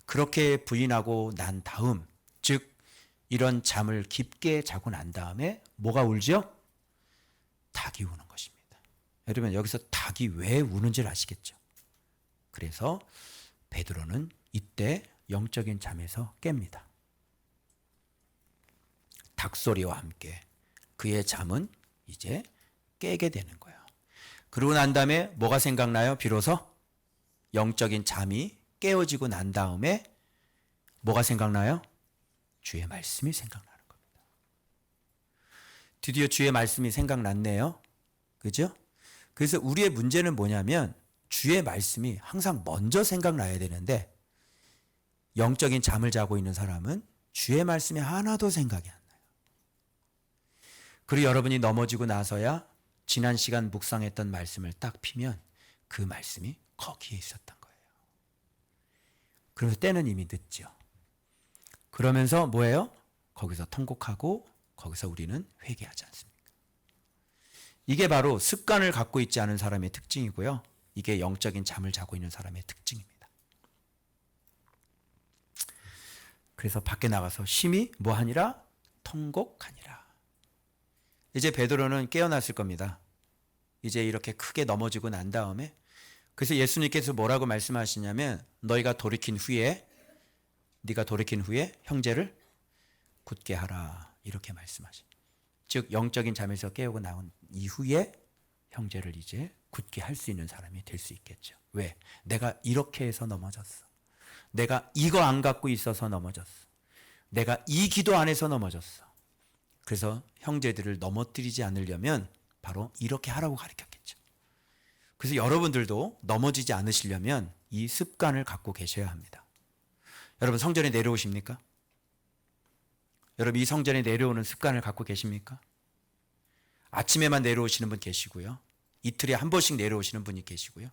그렇게 부인하고 난 다음, 즉 이런 잠을 깊게 자고 난 다음에 뭐가 울죠? 닭이 우는 것입니다. 여러분, 여기서 닭이 왜 우는지를 아시겠죠? 그래서 베드로는 이때 영적인 잠에서 깹니다. 닭소리와 함께 그의 잠은 이제 깨게 되는 거예요. 그러고 난 다음에 뭐가 생각나요? 비로소 영적인 잠이 깨어지고 난 다음에 뭐가 생각나요? 주의 말씀이 생각나는 겁니다. 드디어 주의 말씀이 생각났네요. 그죠? 그래서 우리의 문제는 뭐냐면 주의 말씀이 항상 먼저 생각나야 되는데, 영적인 잠을 자고 있는 사람은 주의 말씀이 하나도 생각이 안 나요. 그리고 여러분이 넘어지고 나서야 지난 시간 묵상했던 말씀을 딱 피면 그 말씀이 거기에 있었던 거예요. 그래서 때는 이미 늦죠. 그러면서 뭐예요? 거기서 통곡하고 거기서 우리는 회개하지 않습니까? 이게 바로 습관을 갖고 있지 않은 사람의 특징이고요. 이게 영적인 잠을 자고 있는 사람의 특징입니다. 그래서 밖에 나가서 심히 뭐하니라? 통곡하니라. 이제 베드로는 깨어났을 겁니다. 이제 이렇게 크게 넘어지고 난 다음에, 그래서 예수님께서 뭐라고 말씀하시냐면, 네가 돌이킨 후에 형제를 굳게 하라, 이렇게 말씀하십니다. 즉 영적인 잠에서 깨우고 나온 이후에 형제를 이제 굳게 할 수 있는 사람이 될 수 있겠죠. 왜? 내가 이렇게 해서 넘어졌어. 내가 이거 안 갖고 있어서 넘어졌어. 내가 이 기도 안에서 넘어졌어. 그래서 형제들을 넘어뜨리지 않으려면 바로 이렇게 하라고 가르쳤겠죠. 그래서 여러분들도 넘어지지 않으시려면 이 습관을 갖고 계셔야 합니다. 여러분 성전에 내려오십니까? 여러분 이 성전에 내려오는 습관을 갖고 계십니까? 아침에만 내려오시는 분 계시고요. 이틀에 한 번씩 내려오시는 분이 계시고요.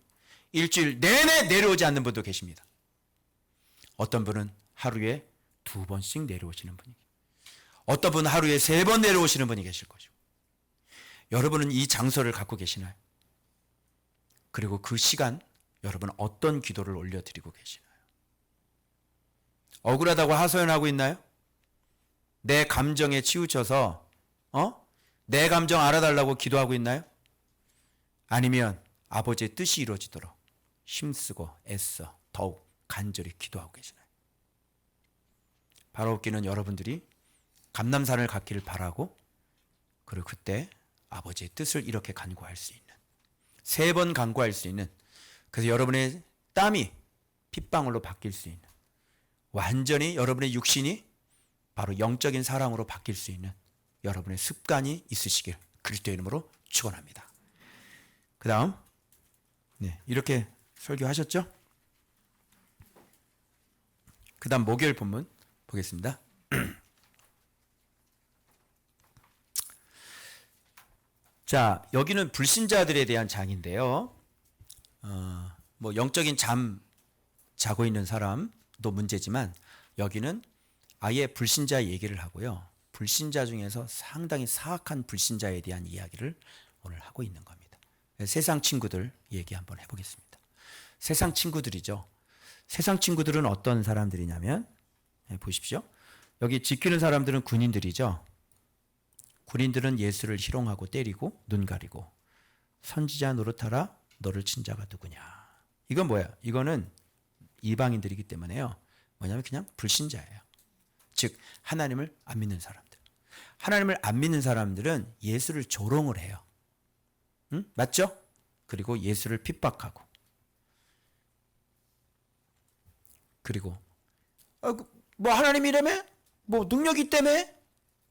일주일 내내 내려오지 않는 분도 계십니다. 어떤 분은 하루에 2번씩 내려오시는 분이 계십니다. 어떤 분은 하루에 3번 내려오시는 분이 계실 것이고. 여러분은 이 장소를 갖고 계시나요? 그리고 그 시간 여러분은 어떤 기도를 올려드리고 계시나요? 억울하다고 하소연하고 있나요? 내 감정에 치우쳐서 내 감정 알아달라고 기도하고 있나요? 아니면 아버지의 뜻이 이루어지도록 힘쓰고 애써 더욱 간절히 기도하고 계시나요? 바라옵기는 여러분들이 감남산을 갖기를 바라고, 그리고 그때 아버지의 뜻을 이렇게 간구할 수 있는, 3번 간구할 수 있는, 그래서 여러분의 땀이 핏방울로 바뀔 수 있는, 완전히 여러분의 육신이 바로 영적인 사랑으로 바뀔 수 있는 여러분의 습관이 있으시길 그리스도의 이름으로 축원합니다. 그 다음 이렇게 설교하셨죠? 그 다음 목요일 본문 보겠습니다. 자, 여기는 불신자들에 대한 장인데요. 뭐 영적인 잠 자고 있는 사람도 문제지만 여기는 아예 불신자 얘기를 하고요. 불신자 중에서 상당히 사악한 불신자에 대한 이야기를 오늘 하고 있는 겁니다. 세상 친구들 얘기 한번 해보겠습니다. 세상 친구들이죠. 세상 친구들은 어떤 사람들이냐면 보십시오. 여기 지키는 사람들은 군인들이죠. 군인들은 예수를 희롱하고 때리고 눈 가리고 선지자 노릇하라 너를 친 자가 누구냐. 이건 뭐야? 이거는 이방인들이기 때문에요. 뭐냐면 그냥 불신자예요. 즉 하나님을 안 믿는 사람들. 하나님을 안 믿는 사람들은 예수를 조롱을 해요. 응? 맞죠? 그리고 예수를 핍박하고, 그리고 뭐 하나님이라며? 뭐 능력이 있다며?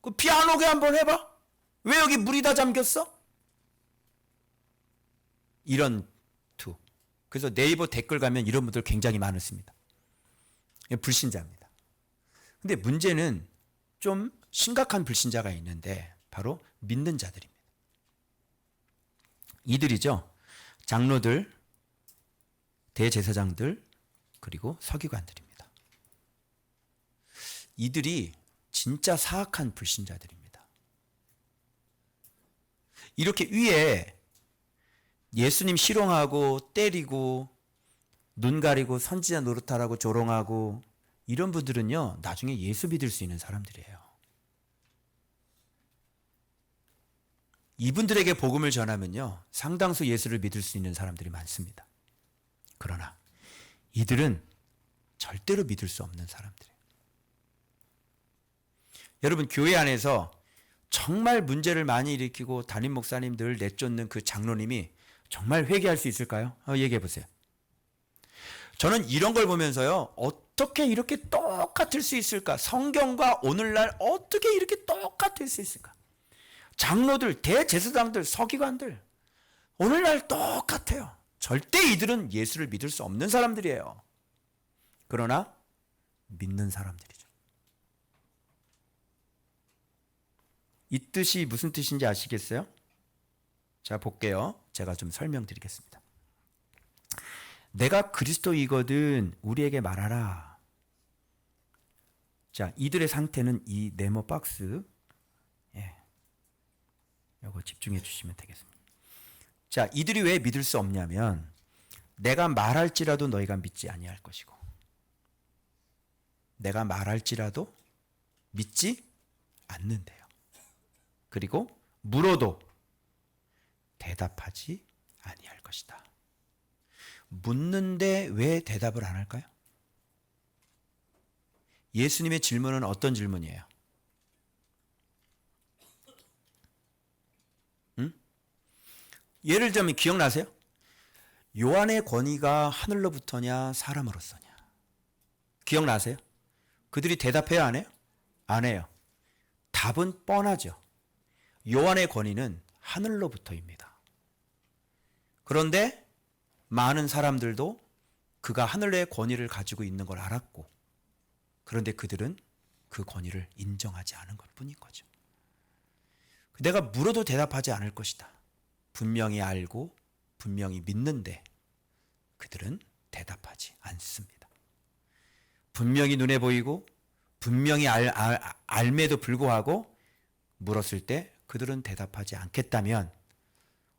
그 비 안 오게 한번 해봐. 왜 여기 물이 다 잠겼어? 이런 투. 그래서 네이버 댓글 가면 이런 분들 굉장히 많습니다. 불신자입니다. 근데 문제는 좀 심각한 불신자가 있는데 바로 믿는 자들입니다. 이들이죠. 장로들, 대제사장들, 그리고 서기관들입니다. 이들이 진짜 사악한 불신자들입니다. 이렇게 위에 예수님 희롱하고 때리고 눈 가리고 선지자 노릇하라고 조롱하고 이런 분들은요, 나중에 예수 믿을 수 있는 사람들이에요. 이분들에게 복음을 전하면요, 상당수 예수를 믿을 수 있는 사람들이 많습니다. 그러나 이들은 절대로 믿을 수 없는 사람들이에요. 여러분, 교회 안에서 정말 문제를 많이 일으키고 담임 목사님들 내쫓는 그 장로님이 정말 회개할 수 있을까요? 얘기해 보세요. 저는 이런 걸 보면서요, 어떻게 이렇게 똑같을 수 있을까? 성경과 오늘날 어떻게 이렇게 똑같을 수 있을까? 장로들, 대제사장들, 서기관들 오늘날 똑같아요. 절대 이들은 예수를 믿을 수 없는 사람들이에요. 그러나 믿는 사람들이죠. 이 뜻이 무슨 뜻인지 아시겠어요? 자, 볼게요. 제가 좀 설명드리겠습니다. 내가 그리스도이거든 우리에게 말하라. 자, 이들의 상태는 이 네모 박스, 이거 집중해 주시면 되겠습니다. 자, 이들이 왜 믿을 수 없냐면 내가 말할지라도 너희가 믿지 아니할 것이고, 내가 말할지라도 믿지 않는데요. 그리고 물어도 대답하지 아니할 것이다. 묻는데 왜 대답을 안 할까요? 예수님의 질문은 어떤 질문이에요? 예를 들면 기억나세요? 요한의 권위가 하늘로부터냐 사람으로서냐? 기억나세요? 그들이 대답해야 안 해요? 안 해요. 답은 뻔하죠. 요한의 권위는 하늘로부터입니다. 그런데 많은 사람들도 그가 하늘의 권위를 가지고 있는 걸 알았고, 그런데 그들은 그 권위를 인정하지 않은 것뿐인 거죠. 내가 물어도 대답하지 않을 것이다. 분명히 알고 분명히 믿는데 그들은 대답하지 않습니다. 분명히 눈에 보이고 분명히 알매도 불구하고 물었을 때 그들은 대답하지 않겠다면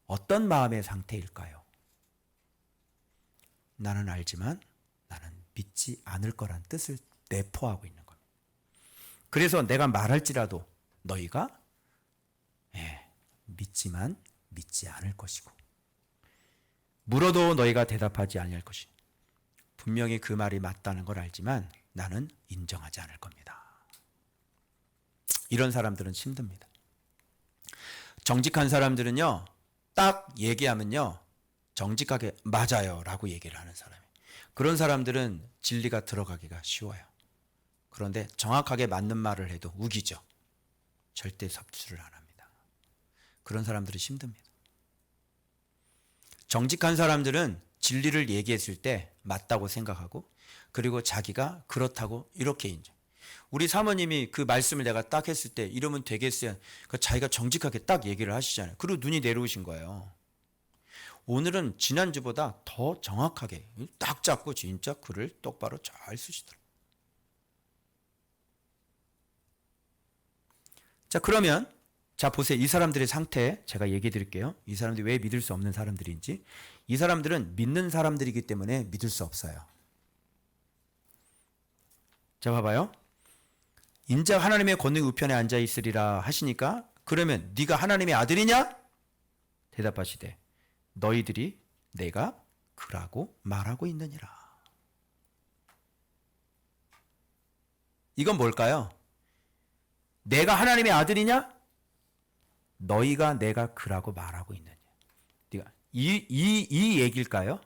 어떤 마음의 상태일까요? 나는 알지만 나는 믿지 않을 거란 뜻을 내포하고 있는 겁니다. 그래서 내가 말할지라도 너희가 믿지만 믿지 않을 것이고, 물어도 너희가 대답하지 아니할 것이, 분명히 그 말이 맞다는 걸 알지만 나는 인정하지 않을 겁니다. 이런 사람들은 힘듭니다. 정직한 사람들은요, 딱 얘기하면요 정직하게 맞아요 라고 얘기를 하는 사람이에요. 그런 사람들은 진리가 들어가기가 쉬워요. 그런데 정확하게 맞는 말을 해도 우기죠. 절대 섭취를 안 합니다. 그런 사람들은 힘듭니다. 정직한 사람들은 진리를 얘기했을 때 맞다고 생각하고, 그리고 자기가 그렇다고 이렇게 인정. 우리 사모님이 그 말씀을 내가 딱 했을 때 이러면 되겠어요. 그 자기가 정직하게 딱 얘기를 하시잖아요. 그리고 눈이 내려오신 거예요. 오늘은 지난주보다 더 정확하게 딱 잡고 진짜 글을 똑바로 잘 쓰시더라고요. 자, 그러면 자 보세요. 이 사람들의 상태 제가 얘기해 드릴게요. 이 사람들이 왜 믿을 수 없는 사람들인지. 이 사람들은 믿는 사람들이기 때문에 믿을 수 없어요. 자 봐봐요. 인자 하나님의 권능 우편에 앉아 있으리라 하시니까, 그러면 네가 하나님의 아들이냐? 대답하시되 너희들이 내가 그라고 말하고 있느니라. 이건 뭘까요? 내가 하나님의 아들이냐? 너희가 내가 그라고 말하고 있느냐. 이 얘기일까요?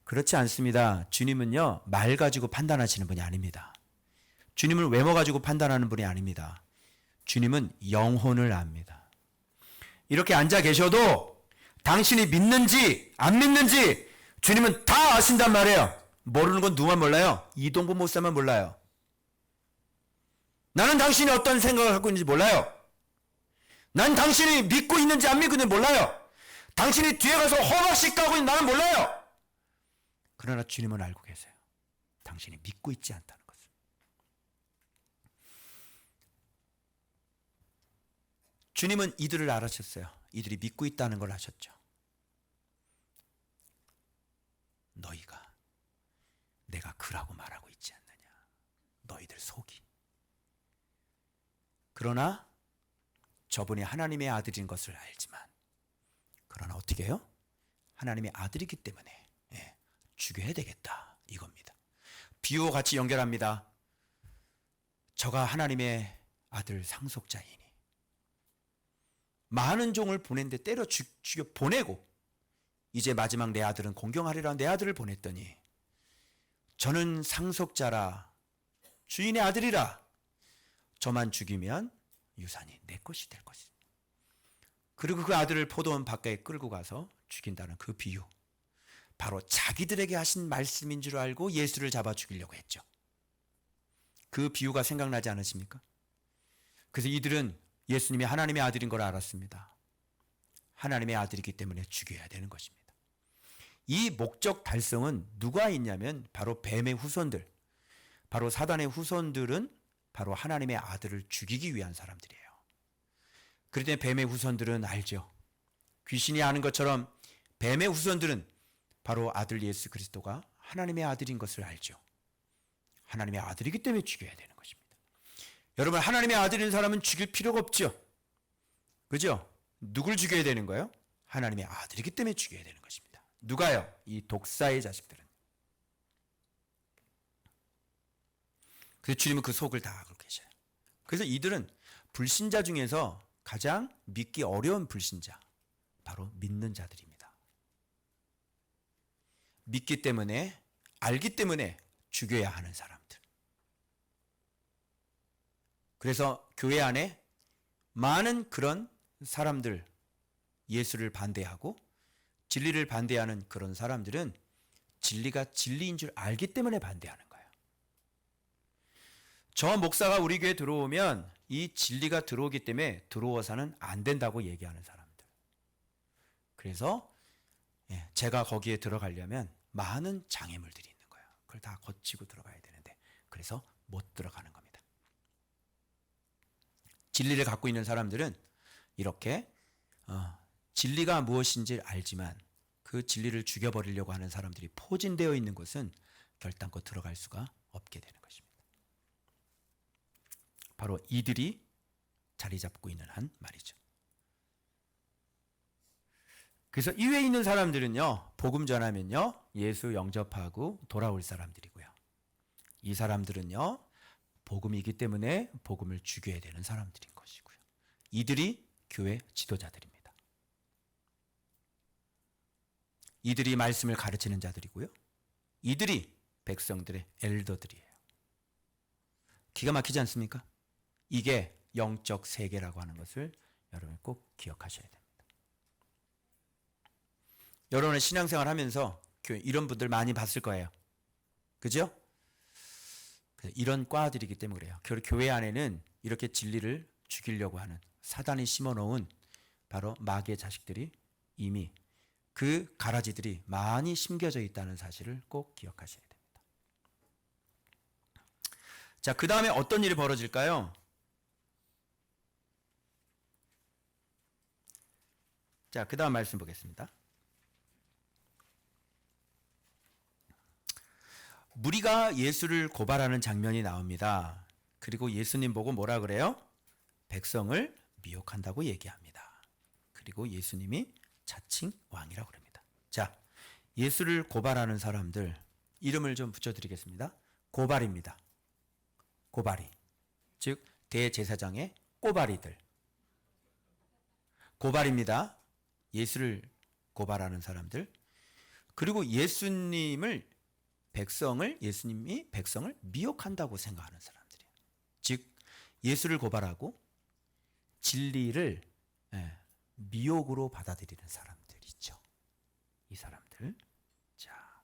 그렇지 않습니다. 주님은요, 말 가지고 판단하시는 분이 아닙니다. 주님은 외모 가지고 판단하는 분이 아닙니다. 주님은 영혼을 압니다. 이렇게 앉아 계셔도 당신이 믿는지 안 믿는지 주님은 다 아신단 말이에요. 모르는 건 누구만 몰라요? 이동부 목사만 몰라요. 나는 당신이 어떤 생각을 갖고 있는지 몰라요. 난 당신이 믿고 있는지 안 믿고 있는지 몰라요. 당신이 뒤에 가서 허락식 까고 있는 나는 몰라요. 그러나 주님은 알고 계세요. 당신이 믿고 있지 않다는 것을. 주님은 이들을 알아셨어요. 이들이 믿고 있다는 걸 아셨죠. 너희가 내가 그라고 말하고 있지 않느냐. 너희들 속이. 그러나 저분이 하나님의 아들인 것을 알지만, 그러나 어떻게 해요? 하나님의 아들이기 때문에 죽여야 되겠다 이겁니다. 비유와 같이 연결합니다. 저가 하나님의 아들 상속자이니 많은 종을 보냈는데 때려 죽여 보내고, 이제 마지막 내 아들은 공경하리라 내 아들을 보냈더니 저는 상속자라 주인의 아들이라 저만 죽이면 유산이 내 것이 될 것이다. 그리고 그 아들을 포도원 밖에 끌고 가서 죽인다는 그 비유, 바로 자기들에게 하신 말씀인 줄 알고 예수를 잡아 죽이려고 했죠. 그 비유가 생각나지 않으십니까? 그래서 이들은 예수님이 하나님의 아들인 걸 알았습니다. 하나님의 아들이기 때문에 죽여야 되는 것입니다. 이 목적 달성은 누가 있냐면 바로 뱀의 후손들, 바로 사단의 후손들은 바로 하나님의 아들을 죽이기 위한 사람들이에요. 그런데 뱀의 후손들은 알죠. 귀신이 아는 것처럼 뱀의 후손들은 바로 아들 예수 그리스도가 하나님의 아들인 것을 알죠. 하나님의 아들이기 때문에 죽여야 되는 것입니다. 여러분, 하나님의 아들인 사람은 죽일 필요가 없죠. 그죠? 누굴 죽여야 되는 거예요? 하나님의 아들이기 때문에 죽여야 되는 것입니다. 누가요? 이 독사의 자식들은. 그래서 주님은 그 속을 다 알고 계셔요. 그래서 이들은 불신자 중에서 가장 믿기 어려운 불신자, 바로 믿는 자들입니다. 믿기 때문에, 알기 때문에 죽여야 하는 사람들. 그래서 교회 안에 많은 그런 사람들, 예수를 반대하고 진리를 반대하는 그런 사람들은 진리가 진리인 줄 알기 때문에 반대하는 거예요. 저 목사가 우리 교회에 들어오면 이 진리가 들어오기 때문에 들어와서는 안 된다고 얘기하는 사람들. 그래서 제가 거기에 들어가려면 많은 장애물들이 있는 거예요. 그걸 다 거치고 들어가야 되는데 그래서 못 들어가는 겁니다. 진리를 갖고 있는 사람들은 이렇게 진리가 무엇인지 알지만 그 진리를 죽여버리려고 하는 사람들이 포진되어 있는 곳은 결단코 들어갈 수가 없게 되는 것입니다. 바로 이들이 자리 잡고 있는 한 말이죠. 그래서 이외에 있는 사람들은요, 복음 전하면요, 예수 영접하고 돌아올 사람들이고요. 이 사람들은요, 복음이기 때문에 복음을 죽여야 되는 사람들인 것이고요. 이들이 교회 지도자들입니다. 이들이 말씀을 가르치는 자들이고요. 이들이 백성들의 엘더들이에요. 기가 막히지 않습니까? 이게 영적 세계라고 하는 것을 여러분 꼭 기억하셔야 됩니다. 여러분의 신앙생활 하면서 이런 분들 많이 봤을 거예요. 그죠? 이런 과들이기 때문에 그래요. 교회 안에는 이렇게 진리를 죽이려고 하는 사단이 심어놓은 바로 마귀의 자식들이 이미 그 가라지들이 많이 심겨져 있다는 사실을 꼭 기억하셔야 됩니다. 자, 그 다음에 어떤 일이 벌어질까요? 자, 그 다음 말씀 보겠습니다. 무리가 예수를 고발하는 장면이 나옵니다. 그리고 예수님 보고 뭐라 그래요? 백성을 미혹한다고 얘기합니다. 그리고 예수님이 자칭 왕이라고 그럽니다. 자, 예수를 고발하는 사람들 이름을 좀 붙여드리겠습니다. 고발입니다. 고발이. 즉 대제사장의 꼬발이들. 고발입니다. 예수를 고발하는 사람들. 그리고 예수님이 백성을 미혹한다고 생각하는 사람들이에요. 즉 예수를 고발하고 진리를 미혹으로 받아들이는 사람들이죠. 이 사람들. 자,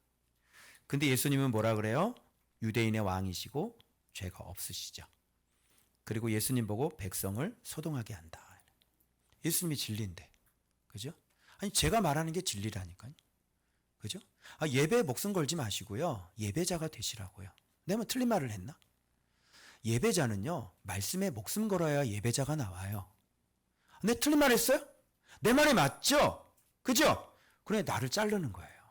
근데 예수님은 뭐라 그래요? 유대인의 왕이시고 죄가 없으시죠. 그리고 예수님 보고 백성을 소동하게 한다. 예수님이 진리인데, 그죠? 아니 제가 말하는 게 진리라니까요. 그죠? 예배에 목숨 걸지 마시고요. 예배자가 되시라고요. 내가 뭐 틀린 말을 했나? 예배자는요, 말씀에 목숨 걸어야 예배자가 나와요. 내 틀린 말 했어요? 내 말이 맞죠? 그죠? 그래, 나를 자르는 거예요.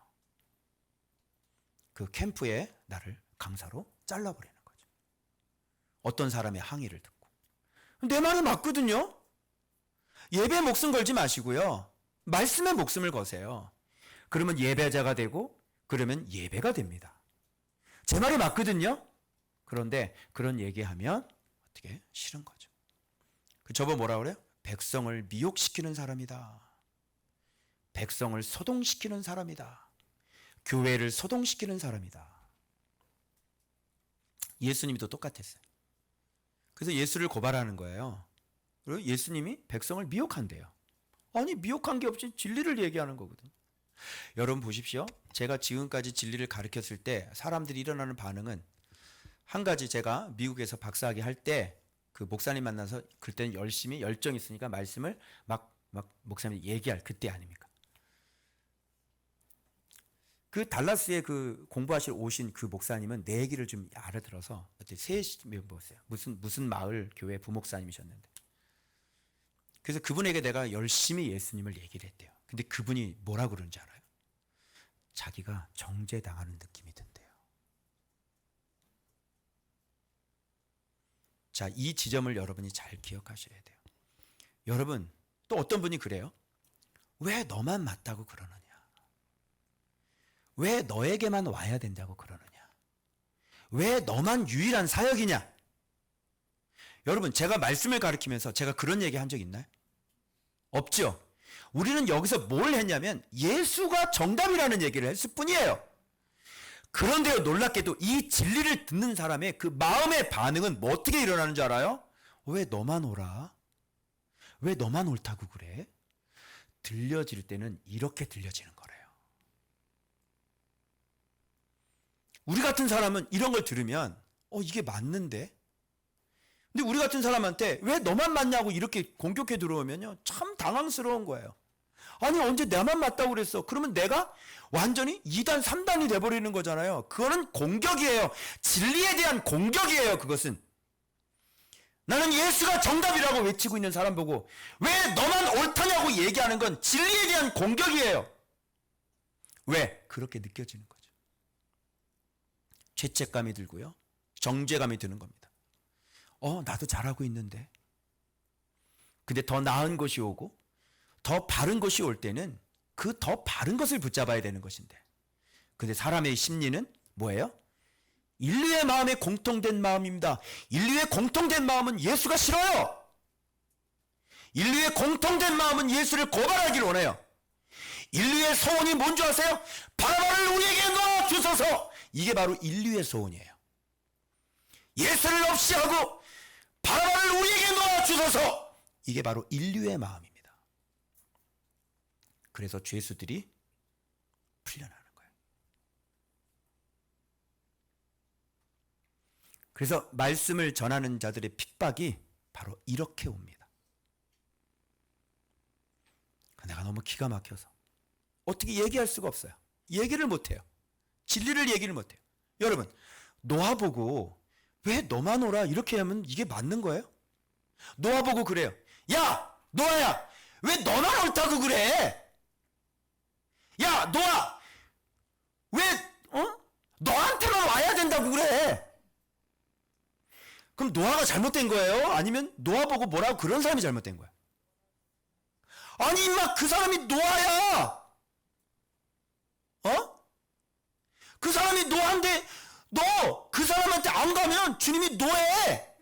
그 캠프에 나를 강사로 잘라버리는 거죠. 어떤 사람의 항의를 듣고. 내 말이 맞거든요? 예배에 목숨 걸지 마시고요. 말씀에 목숨을 거세요. 그러면 예배자가 되고, 그러면 예배가 됩니다. 제 말이 맞거든요? 그런데 그런 얘기하면 어떻게? 싫은 거죠. 저거 뭐라 그래요? 백성을 미혹시키는 사람이다. 백성을 소동시키는 사람이다. 교회를 소동시키는 사람이다. 예수님도 똑같았어요. 그래서 예수를 고발하는 거예요. 그리고 예수님이 백성을 미혹한대요. 아니 미혹한 게 없이 진리를 얘기하는 거거든요. 여러분 보십시오. 제가 지금까지 진리를 가르쳤을 때 사람들이 일어나는 반응은 한 가지, 제가 미국에서 박사학위 할 때 그 목사님 만나서 그때는 열심히 열정이 있으니까 말씀을 막 목사님이 얘기할 그때 아닙니까? 그 달라스에 그 공부하실 오신 그 목사님은 내 얘기를 좀 알아들어서 어때 셋이 보세요. 무슨 마을 교회 부목사님이셨는데. 그래서 그분에게 내가 열심히 예수님을 얘기를 했대요. 근데 그분이 뭐라 그러는지 알아요? 자기가 정죄당하는 느낌이 든대요. 자, 이 지점을 여러분이 잘 기억하셔야 돼요. 여러분, 또 어떤 분이 그래요? 왜 너만 맞다고 그러느냐? 왜 너에게만 와야 된다고 그러느냐? 왜 너만 유일한 사역이냐? 여러분, 제가 말씀을 가르치면서 제가 그런 얘기 한 적 있나요? 없죠? 우리는 여기서 뭘 했냐면 예수가 정답이라는 얘기를 했을 뿐이에요. 그런데요, 놀랍게도 이 진리를 듣는 사람의 그 마음의 반응은 뭐 어떻게 일어나는 줄 알아요? 왜 너만 오라? 왜 너만 옳다고 그래? 들려질 때는 이렇게 들려지는 거래요. 우리 같은 사람은 이런 걸 들으면 이게 맞는데? 근데 우리 같은 사람한테 왜 너만 맞냐고 이렇게 공격해 들어오면요, 참 당황스러운 거예요. 아니, 언제 나만 맞다고 그랬어? 그러면 내가 완전히 2단, 3단이 돼버리는 거잖아요. 그거는 공격이에요. 진리에 대한 공격이에요, 그것은. 나는 예수가 정답이라고 외치고 있는 사람 보고 왜 너만 옳다냐고 얘기하는 건 진리에 대한 공격이에요. 왜? 그렇게 느껴지는 거죠. 죄책감이 들고요, 정죄감이 드는 겁니다. 나도 잘하고 있는데. 근데 더 나은 것이 오고 더 바른 것이 올 때는 그 더 바른 것을 붙잡아야 되는 것인데, 근데 사람의 심리는 뭐예요? 인류의 마음에 공통된 마음입니다. 인류의 공통된 마음은 예수가 싫어요. 인류의 공통된 마음은 예수를 고발하기를 원해요. 인류의 소원이 뭔지 아세요? 바라바를 우리에게 놓아주소서. 이게 바로 인류의 소원이에요. 예수를 없이 하고 바라바를 우리에게 놓아주소서. 이게 바로 인류의 마음입니다. 그래서 죄수들이 풀려나는 거예요. 그래서 말씀을 전하는 자들의 핍박이 바로 이렇게 옵니다. 내가 너무 기가 막혀서 어떻게 얘기할 수가 없어요. 얘기를 못해요. 진리를 얘기를 못해요. 여러분, 노아 보고 왜 너만 오라 이렇게 하면 이게 맞는 거예요? 노아 보고 그래요. 야, 노아야, 왜 너만 옳다고 그래? 야, 노아, 왜 너한테만 와야 된다고 그래? 그럼 노아가 잘못된 거예요? 아니면 노아 보고 뭐라고 그런 사람이 잘못된 거야? 아니, 임마, 그 사람이 노아야. 그 사람이 노아인데 너 그 사람한테 안 가면 주님이 노해.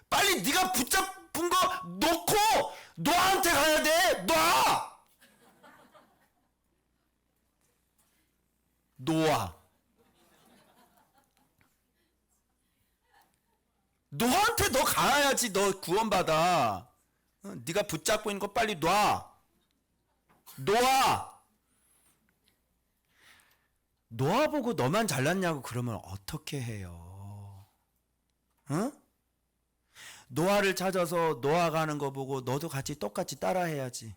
빨리 네가 붙잡은 거 놓고 노아한테 가야 돼. 노아. 노아한테 너 가야지. 너 구원받아. 네가 붙잡고 있는 거 빨리 놔. 노아 보고 너만 잘났냐고 그러면 어떻게 해요? 노아를 찾아서 노아가 하는 거 보고 너도 같이 똑같이 따라 해야지.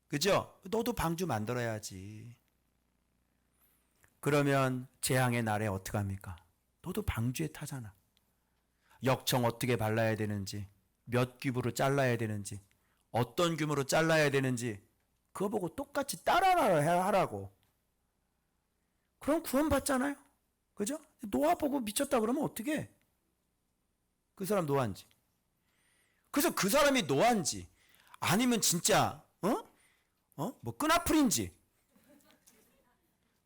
그죠? 너도 방주 만들어야지. 그러면 재앙의 날에 어떡합니까? 너도 방주에 타잖아. 역청 어떻게 발라야 되는지, 몇 규모로 잘라야 되는지, 어떤 규모로 잘라야 되는지 그거 보고 똑같이 따라하라 하라고. 그럼 구원받잖아요. 그죠? 노아 보고 미쳤다 그러면 어떡해? 그 사람 노아인지. 그래서 그 사람이 노아인지 아니면 진짜 뭐 끈아풀인지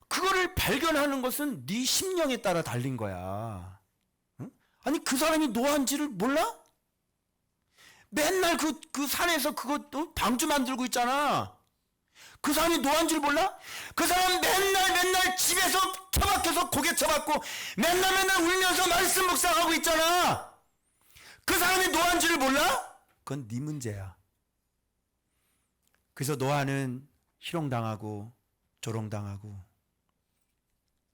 그거를 발견하는 것은 네 심령에 따라 달린 거야. 아니, 그 사람이 노아인지를 몰라? 맨날 그 산에서 그거 방주 만들고 있잖아. 그 사람이 노아인 줄 몰라? 그 사람 맨날 집에서 처박혀서 고개 쳐박고 맨날 울면서 말씀 묵상하고 있잖아. 그 사람이 노아인 줄 몰라? 그건 네 문제야. 그래서 노아는 희롱당하고 조롱당하고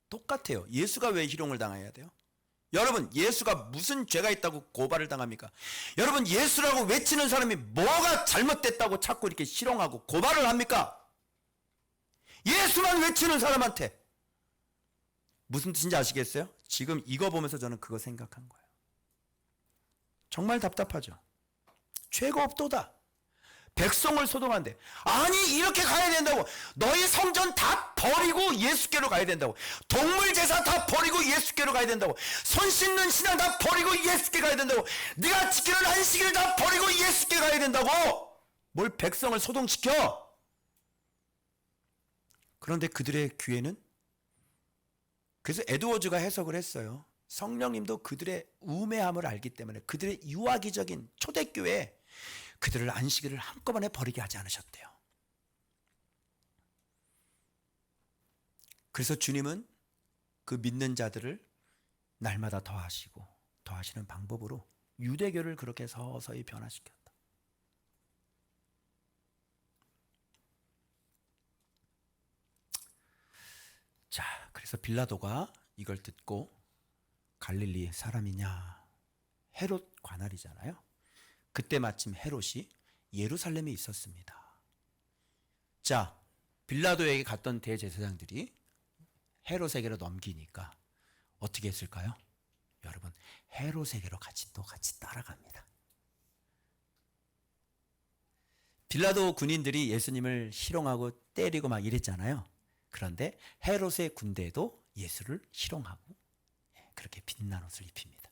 똑같아요. 예수가 왜 희롱을 당해야 돼요? 여러분, 예수가 무슨 죄가 있다고 고발을 당합니까? 여러분, 예수라고 외치는 사람이 뭐가 잘못됐다고 자꾸 이렇게 희롱하고 고발을 합니까? 예수만 외치는 사람한테. 무슨 뜻인지 아시겠어요? 지금 이거 보면서 저는 그거 생각한 거예요. 정말 답답하죠. 죄가 없도다. 백성을 소동한대. 아니, 이렇게 가야 된다고. 너희 성전 다 버리고 예수께로 가야 된다고. 동물 제사 다 버리고 예수께로 가야 된다고. 손 씻는 신앙 다 버리고 예수께 가야 된다고. 네가 지키는 안식일 다 버리고 예수께 가야 된다고. 뭘 백성을 소동시켜? 그런데 그들의 귀에는, 그래서 에드워즈가 해석을 했어요. 성령님도 그들의 우매함을 알기 때문에 그들의 유아기적인 초대교회에 그들을 안식일을 한꺼번에 버리게 하지 않으셨대요. 그래서 주님은 그 믿는 자들을 날마다 더하시고 더하시는 방법으로 유대교를 그렇게 서서히 변화시켰다. 자, 그래서 빌라도가 이걸 듣고 갈릴리 사람이냐? 헤롯 관할이잖아요. 그때 마침 헤롯이 예루살렘에 있었습니다. 자, 빌라도에게 갔던 대제사장들이 헤롯에게로 넘기니까 어떻게 했을까요? 여러분, 헤롯에게로 같이 따라갑니다. 빌라도 군인들이 예수님을 희롱하고 때리고 막 이랬잖아요. 그런데 헤롯의 군대도 예수를 희롱하고 그렇게 빛난 옷을 입힙니다.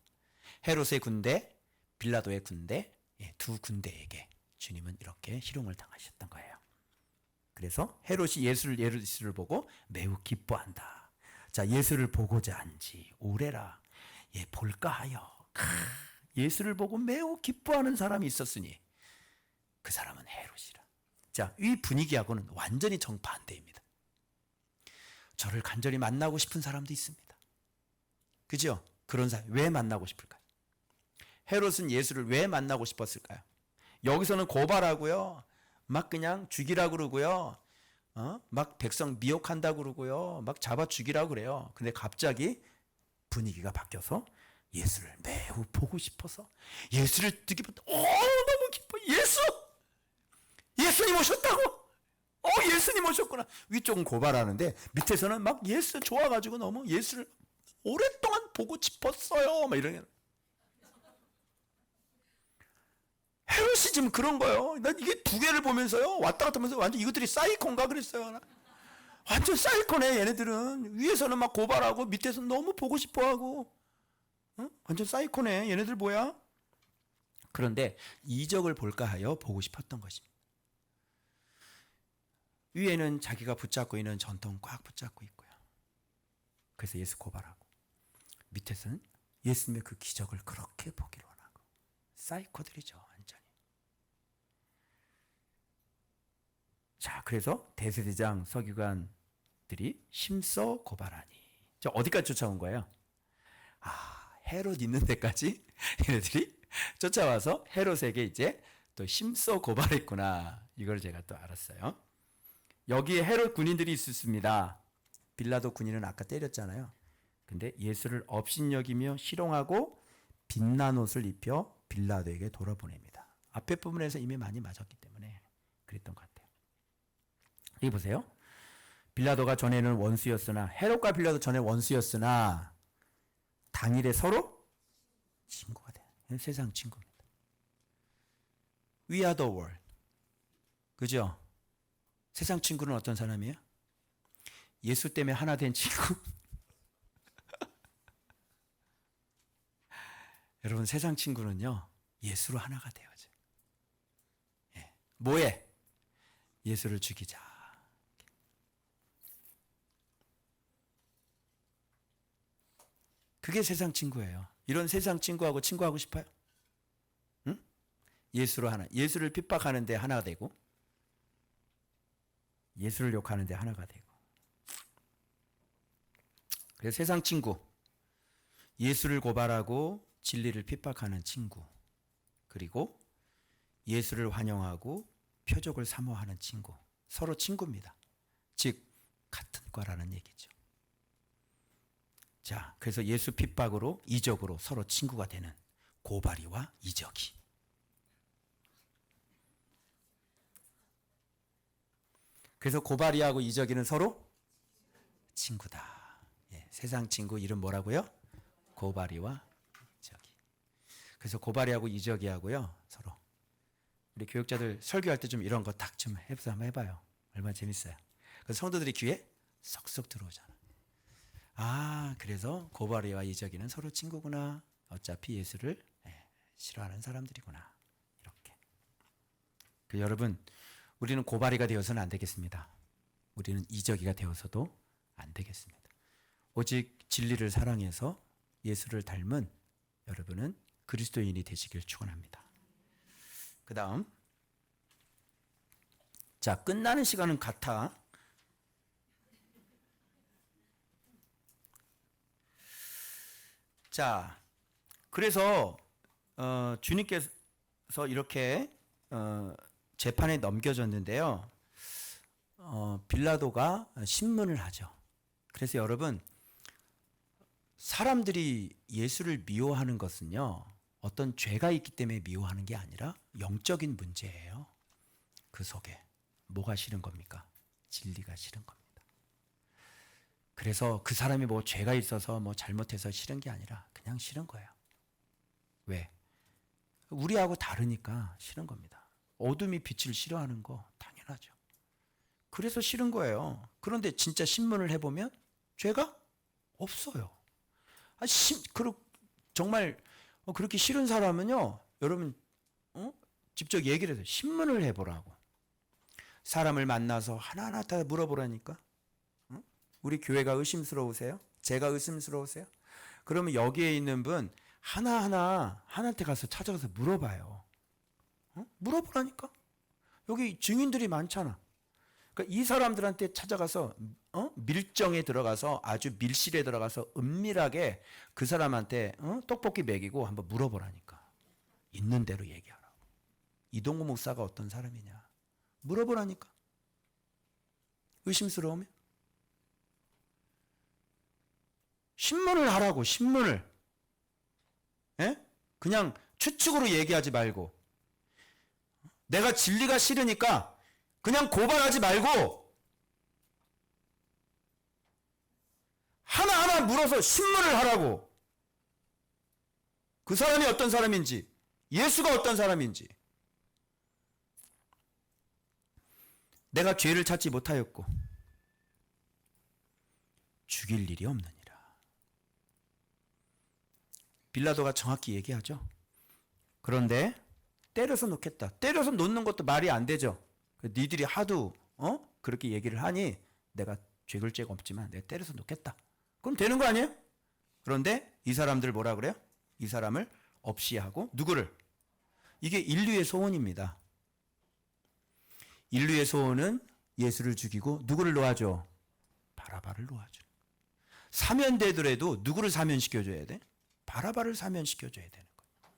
헤롯의 군대, 빌라도의 군대, 두 군대에게 주님은 이렇게 희롱을 당하셨던 거예요. 그래서 헤롯이 예수를 보고 매우 기뻐한다. 자, 예수를 보고자 한지 오래라. 볼까 하여. 예수를 보고 매우 기뻐하는 사람이 있었으니 그 사람은 헤롯이라. 자, 이 분위기하고는 완전히 정반대입니다. 저를 간절히 만나고 싶은 사람도 있습니다. 그죠? 그런 사람 왜 만나고 싶을까요? 헤롯은 예수를 왜 만나고 싶었을까요? 여기서는 고발하고요. 막 그냥 죽이라고 그러고요. 막 백성 미혹한다고 그러고요. 막 잡아 죽이라고 그래요. 근데 갑자기 분위기가 바뀌어서 예수를 매우 보고 싶어서 예수를 듣기부터 너무 기뻐. 예수님 오셨다고? 예수님 오셨구나. 위쪽은 고발하는데 밑에서는 막 예수 좋아가지고 너무 예수를 오랫동안 보고 싶었어요. 막 이러는. 헤롯이 지금 그런 거예요. 난 이게 두 개를 보면서요. 왔다 갔다 하면서 완전 이것들이 사이콘가 그랬어요. 완전 사이코네 얘네들은. 위에서는 막 고발하고 밑에서는 너무 보고 싶어하고. 완전 사이코네. 얘네들 뭐야? 그런데 이적을 볼까 하여 보고 싶었던 것입니다. 위에는 자기가 붙잡고 있는 전통 꽉 붙잡고 있고요. 그래서 예수 고발하고 밑에서는 예수님의 그 기적을 그렇게 보기를 원하고. 사이코들이죠, 완전히. 자, 그래서 대제사장 서기관들이 힘써 고발하니. 저 어디까지 쫓아온 거예요? 헤롯 있는 데까지 얘네들이 쫓아와서 헤롯에게 이제 또 힘써 고발했구나. 이걸 제가 또 알았어요. 여기에 헤롯 군인들이 있었습니다. 빌라도 군인은 아까 때렸잖아요. 근데 예수를 업신여기며 희롱하고 빛난 옷을 입혀 빌라도에게 돌아보냅니다. 앞에 부분에서 이미 많이 맞았기 때문에 그랬던 것 같아요. 여기 보세요. 빌라도가 전에는 원수였으나 헤롯과 빌라도 전에 원수였으나 당일에 서로 친구가 돼요. 세상 친구입니다. We are the world. 그죠? 세상 친구는 어떤 사람이에요? 예수 때문에 하나 된 친구. 여러분, 세상 친구는요, 예수로 하나가 되어져. 뭐해? 예수를 죽이자. 그게 세상 친구예요. 이런 세상 친구하고 친구하고 싶어요? 응? 예수로 하나. 예수를 핍박하는데 하나가 되고, 예수를 욕하는데 하나가 되고. 그래서 세상 친구, 예수를 고발하고 진리를 핍박하는 친구, 그리고 예수를 환영하고 표적을 사모하는 친구, 서로 친구입니다. 즉 같은 과라는 얘기죠. 자, 그래서 예수 핍박으로 이적으로 서로 친구가 되는 고발이와 이적이. 그래서 고발이하고 이적이는 서로 친구다. 세상 친구 이름 뭐라고요? 고발이와 이적이. 그래서 고발이하고 이적이하고요, 서로. 우리 교육자들 설교할 때 좀 이런 거 딱 좀 한번 해봐요. 얼마나 재밌어요. 그래서 성도들이 귀에 쏙쏙 들어오잖아. 그래서 고발이와 이적이는 서로 친구구나. 어차피 예수를 싫어하는 사람들이구나. 이렇게. 여러분, 우리는 고발이가 되어서는 안 되겠습니다. 우리는 이적이가 되어서도 안 되겠습니다. 오직 진리를 사랑해서 예수를 닮은 여러분은 그리스도인이 되시길 축원합니다. 그 다음, 자, 끝나는 시간은 같아. 자, 그래서 주님께서 이렇게 재판에 넘겨졌는데요. 빌라도가 신문을 하죠. 그래서 여러분, 사람들이 예수를 미워하는 것은요, 어떤 죄가 있기 때문에 미워하는 게 아니라 영적인 문제예요. 그 속에 뭐가 싫은 겁니까? 진리가 싫은 겁니다. 그래서 그 사람이 뭐 죄가 있어서 뭐 잘못해서 싫은 게 아니라 그냥 싫은 거예요. 왜? 우리하고 다르니까 싫은 겁니다. 어둠이 빛을 싫어하는 거 당연하죠. 그래서 싫은 거예요. 그런데 진짜 신문을 해보면 죄가 없어요. 정말 그렇게 싫은 사람은요, 여러분 직접 얘기를 해서 신문을 해보라고. 사람을 만나서 하나하나 다 물어보라니까. 우리 교회가 의심스러우세요? 제가 의심스러우세요? 그러면 여기에 있는 분 하나한테 가서 찾아가서 물어봐요. 물어보라니까. 여기 증인들이 많잖아. 그러니까 이 사람들한테 찾아가서 밀정에 들어가서 아주 밀실에 들어가서 은밀하게 그 사람한테 떡볶이 먹이고 한번 물어보라니까. 있는 대로 얘기하라고. 이동구 목사가 어떤 사람이냐 물어보라니까. 의심스러우면 신문을 하라고. 신문을. 예? 그냥 추측으로 얘기하지 말고, 내가 진리가 싫으니까 그냥 고발하지 말고 하나하나 물어서 신문을 하라고. 그 사람이 어떤 사람인지, 예수가 어떤 사람인지. 내가 죄를 찾지 못하였고 죽일 일이 없느니라. 빌라도가 정확히 얘기하죠. 그런데 때려서 놓겠다. 때려서 놓는 것도 말이 안 되죠. 니들이 하도 그렇게 얘기를 하니 내가 죄글 죄가 없지만 내가 때려서 놓겠다. 그럼 되는 거 아니에요? 그런데 이 사람들 뭐라 그래요? 이 사람을 없이 하고 누구를? 이게 인류의 소원입니다. 인류의 소원은 예수를 죽이고 누구를 놓아줘? 바라바를 놓아줘. 사면되더라도 누구를 사면시켜줘야 돼? 바라바를 사면시켜줘야 되는 거예요.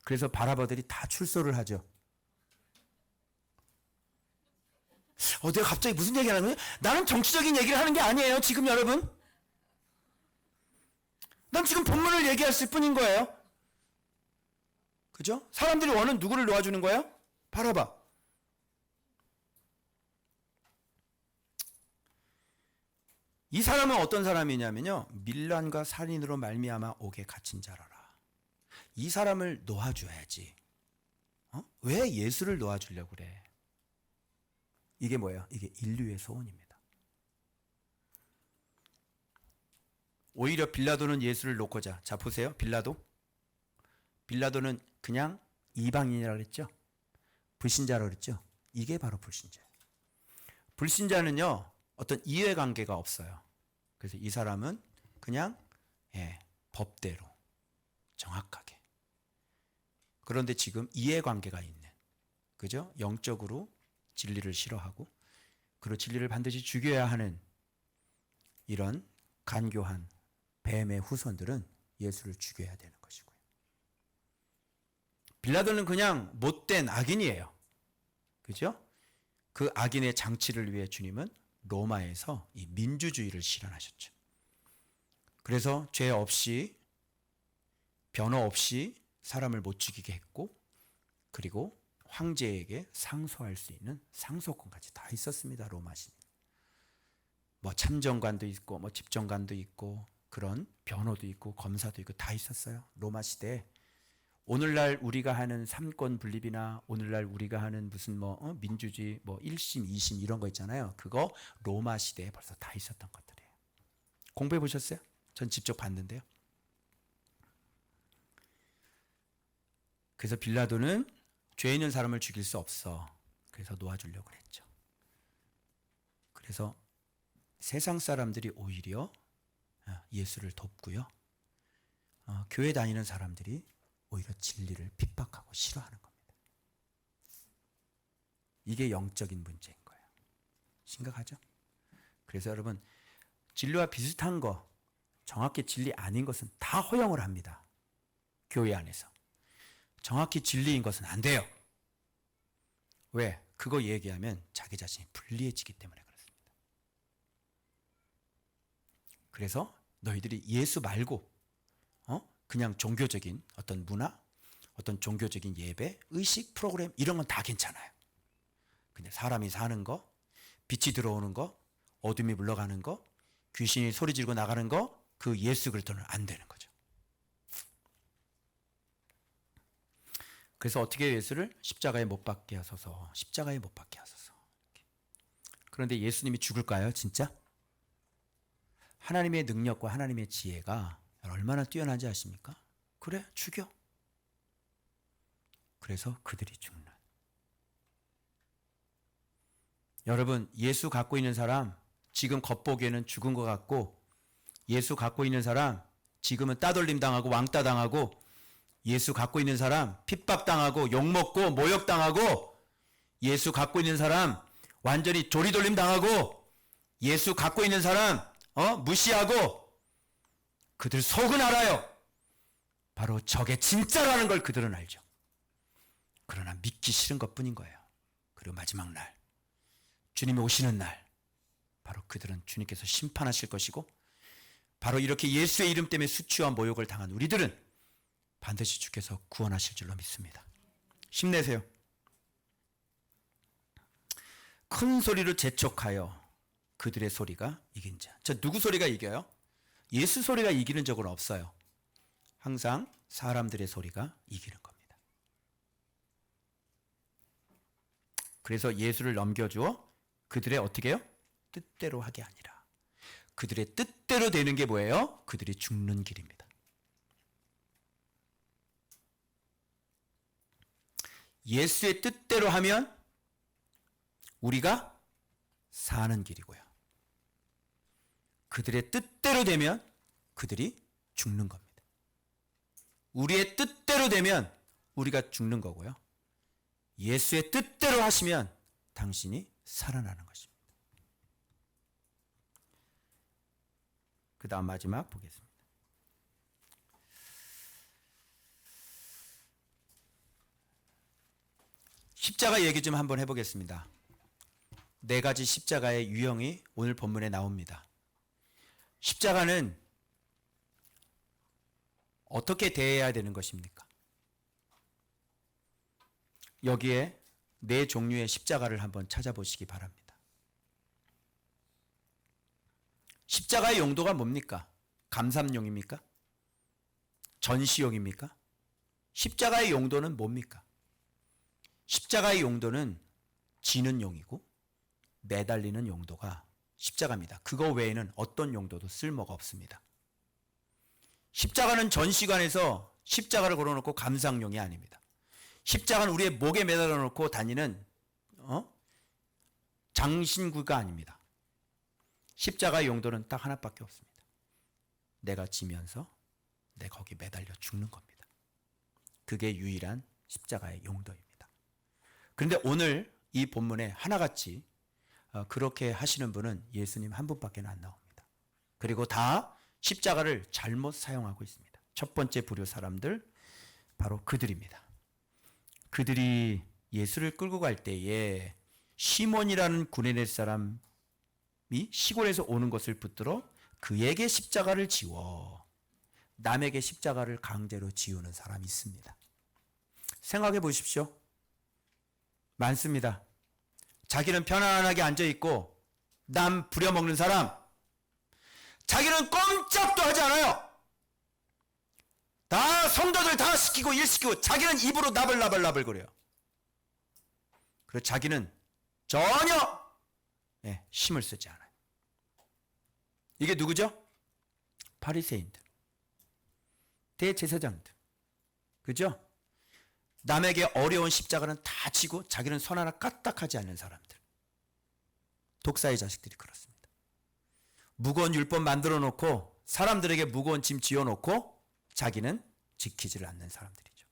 그래서 바라바들이 다 출소를 하죠. 내가 갑자기 무슨 얘기를 하는 거야? 나는 정치적인 얘기를 하는 게 아니에요, 지금 여러분. 난 지금 본문을 얘기했을 뿐인 거예요. 그죠? 사람들이 원하는 누구를 놓아주는 거예요? 바라바. 이 사람은 어떤 사람이냐면요, 밀란과 살인으로 말미암아 옥에 갇힌 자라라. 이 사람을 놓아줘야지. 왜 예수를 놓아주려고 그래? 이게 뭐예요? 이게 인류의 소원입니다. 오히려 빌라도는 예수를 놓고자. 자, 보세요. 빌라도는 그냥 이방인이라고 그랬죠. 불신자라고 그랬죠. 이게 바로 불신자예요. 불신자는요, 어떤 이해관계가 없어요. 그래서 이 사람은 그냥 법대로 정확하게. 그런데 지금 이해관계가 있는, 그죠? 영적으로 진리를 싫어하고 그리고 진리를 반드시 죽여야 하는 이런 간교한 뱀의 후손들은 예수를 죽여야 되는 것이고요. 빌라도는 그냥 못된 악인이에요. 그죠? 그 악인의 장치를 위해 주님은 로마에서 이 민주주의를 실현하셨죠. 그래서 죄 없이, 변호 없이 사람을 못 죽이게 했고, 그리고 황제에게 상소할 수 있는 상소권까지 다 있었습니다. 로마 시민. 뭐 참정관도 있고, 뭐 집정관도 있고, 그런 변호도 있고, 검사도 있고 다 있었어요. 로마 시대에. 오늘날 우리가 하는 삼권 분립이나 오늘날 우리가 하는 무슨 민주주의 1심, 2심 이런 거 있잖아요. 그거 로마 시대에 벌써 다 있었던 것들이에요. 공부해 보셨어요? 전 직접 봤는데요. 그래서 빌라도는 죄 있는 사람을 죽일 수 없어. 그래서 놓아주려고 했죠. 그래서 세상 사람들이 오히려 예수를 돕고요. 교회 다니는 사람들이 오히려 진리를 핍박하고 싫어하는 겁니다. 이게 영적인 문제인 거예요. 심각하죠? 그래서 여러분, 진리와 비슷한 거, 정확히 진리 아닌 것은 다 허용을 합니다. 교회 안에서. 정확히 진리인 것은 안 돼요. 왜? 그거 얘기하면 자기 자신이 불리해지기 때문에 그렇습니다. 그래서 너희들이 예수 말고 그냥 종교적인 어떤 문화, 어떤 종교적인 예배, 의식, 프로그램 이런 건 다 괜찮아요. 근데 사람이 사는 거, 빛이 들어오는 거, 어둠이 물러가는 거, 귀신이 소리 지르고 나가는 거, 그 예수 그리스도는 안 되는 거죠. 그래서 어떻게 예수를 십자가에 못 박게 하소서, 십자가에 못 박게 하소서. 이렇게. 그런데 예수님이 죽을까요, 진짜? 하나님의 능력과 하나님의 지혜가 얼마나 뛰어난지 아십니까? 그래, 죽여. 그래서 그들이 죽는. 여러분, 예수 갖고 있는 사람 지금 겉보기에는 죽은 것 같고, 예수 갖고 있는 사람 지금은 따돌림 당하고 왕따 당하고, 예수 갖고 있는 사람 핍박 당하고 욕먹고 모욕 당하고, 예수 갖고 있는 사람 완전히 조리돌림 당하고, 예수 갖고 있는 사람 무시하고, 그들 속은 알아요. 바로 저게 진짜라는 걸 그들은 알죠. 그러나 믿기 싫은 것뿐인 거예요. 그리고 마지막 날, 주님이 오시는 날, 바로 그들은 주님께서 심판하실 것이고, 바로 이렇게 예수의 이름 때문에 수치와 모욕을 당한 우리들은 반드시 주께서 구원하실 줄로 믿습니다. 힘내세요. 큰 소리로 재촉하여 그들의 소리가 이긴 자. 저 누구 소리가 이겨요? 예수 소리가 이기는 적은 없어요. 항상 사람들의 소리가 이기는 겁니다. 그래서 예수를 넘겨주어 그들의 어떻게 해요? 뜻대로 하게 아니라. 그들의 뜻대로 되는 게 뭐예요? 그들이 죽는 길입니다. 예수의 뜻대로 하면 우리가 사는 길이고요. 그들의 뜻대로 되면 그들이 죽는 겁니다. 우리의 뜻대로 되면 우리가 죽는 거고요. 예수의 뜻대로 하시면 당신이 살아나는 것입니다. 그 다음 마지막 보겠습니다. 십자가 얘기 좀 한번 해보겠습니다. 4가지 십자가의 유형이 오늘 본문에 나옵니다. 십자가는 어떻게 대해야 되는 것입니까? 여기에 4종류의 십자가를 한번 찾아보시기 바랍니다. 십자가의 용도가 뭡니까? 감삼용입니까? 전시용입니까? 십자가의 용도는 뭡니까? 십자가의 용도는 지는 용이고 매달리는 용도가 십자가입니다. 그거 외에는 어떤 용도도 쓸모가 없습니다. 십자가는 전시관에서 십자가를 걸어놓고 감상용이 아닙니다. 십자가는 우리의 목에 매달아 놓고 다니는 장신구가 아닙니다. 십자가의 용도는 딱 하나밖에 없습니다. 내가 지면서 내가 거기 매달려 죽는 겁니다. 그게 유일한 십자가의 용도입니다. 그런데 오늘 이 본문에 하나같이 그렇게 하시는 분은 예수님 한 분밖에 안 나옵니다. 그리고 다 십자가를 잘못 사용하고 있습니다. 첫 번째 부류 사람들 바로 그들입니다. 그들이 예수를 끌고 갈 때에 시몬이라는 구레네 사람이 시골에서 오는 것을 붙들어 그에게 십자가를 지워 남에게 십자가를 강제로 지우는 사람이 있습니다. 생각해 보십시오. 많습니다. 자기는 편안하게 앉아있고 남 부려먹는 사람, 자기는 꼼짝도 하지 않아요. 다 성도들 다 시키고 일 시키고 자기는 입으로 나불나불나불거려요. 그리고 자기는 전혀 힘을 쓰지 않아요. 이게 누구죠? 바리새인들, 대제사장들, 그죠? 남에게 어려운 십자가는 다 지고 자기는 손 하나 까딱하지 않는 사람들. 독사의 자식들이 그렇습니다. 무거운 율법 만들어 놓고 사람들에게 무거운 짐 지어 놓고 자기는 지키지를 않는 사람들이죠.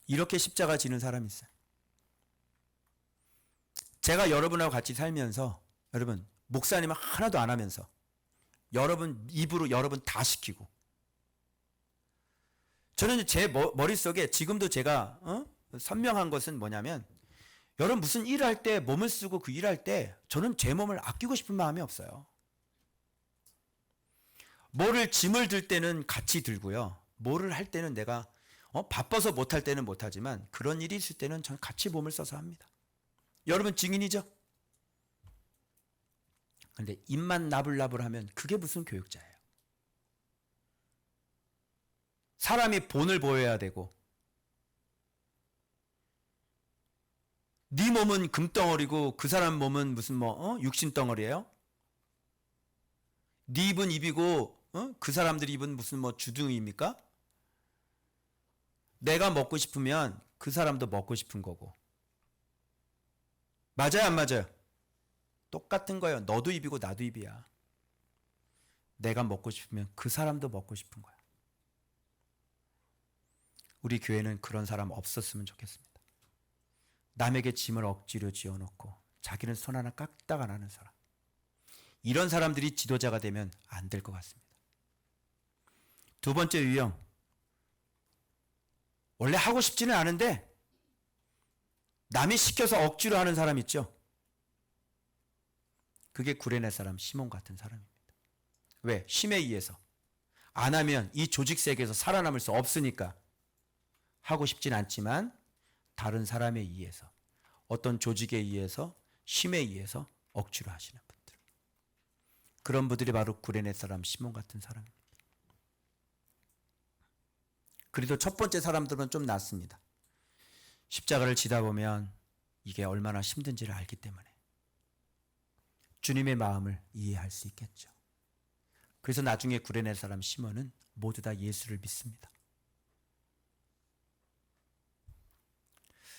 이렇게 십자가 지는 사람이 있어요. 제가 여러분하고 같이 살면서 여러분 목사님은 하나도 안 하면서 여러분 입으로 여러분 다 시키고. 저는 제 머릿속에 지금도 제가 선명한 것은 뭐냐면, 여러분 무슨 일할 때 몸을 쓰고 그 일할 때 저는 제 몸을 아끼고 싶은 마음이 없어요. 뭐를 짐을 들 때는 같이 들고요. 뭐를 할 때는 내가 바빠서 못할 때는 못하지만 그런 일이 있을 때는 저는 같이 몸을 써서 합니다. 여러분 증인이죠? 그런데 입만 나불나불하면 그게 무슨 교육자예요? 사람이 본을 보여야 되고, 네 몸은 금덩어리고 그 사람 몸은 무슨 육신덩어리예요? 네 입은 입이고 그 사람들 입은 무슨 주둥이입니까? 내가 먹고 싶으면 그 사람도 먹고 싶은 거고. 맞아요, 안 맞아요? 똑같은 거예요. 너도 입이고 나도 입이야. 내가 먹고 싶으면 그 사람도 먹고 싶은 거야. 우리 교회는 그런 사람 없었으면 좋겠습니다. 남에게 짐을 억지로 지어놓고 자기는 손 하나 까딱 안 하는 사람. 이런 사람들이 지도자가 되면 안 될 것 같습니다. 두 번째 유형. 원래 하고 싶지는 않은데 남이 시켜서 억지로 하는 사람 있죠. 그게 구레네 사람 시몬 같은 사람입니다. 왜? 힘에 의해서. 안 하면 이 조직 세계에서 살아남을 수 없으니까 하고 싶진 않지만 다른 사람에 의해서, 어떤 조직에 의해서, 힘에 의해서 억지로 하시는 분들. 그런 분들이 바로 구레네 사람 시몬 같은 사람입니다. 그래도 첫 번째 사람들은 좀 낫습니다. 십자가를 지다 보면 이게 얼마나 힘든지를 알기 때문에 주님의 마음을 이해할 수 있겠죠. 그래서 나중에 구레네 사람 시몬은 모두 다 예수를 믿습니다.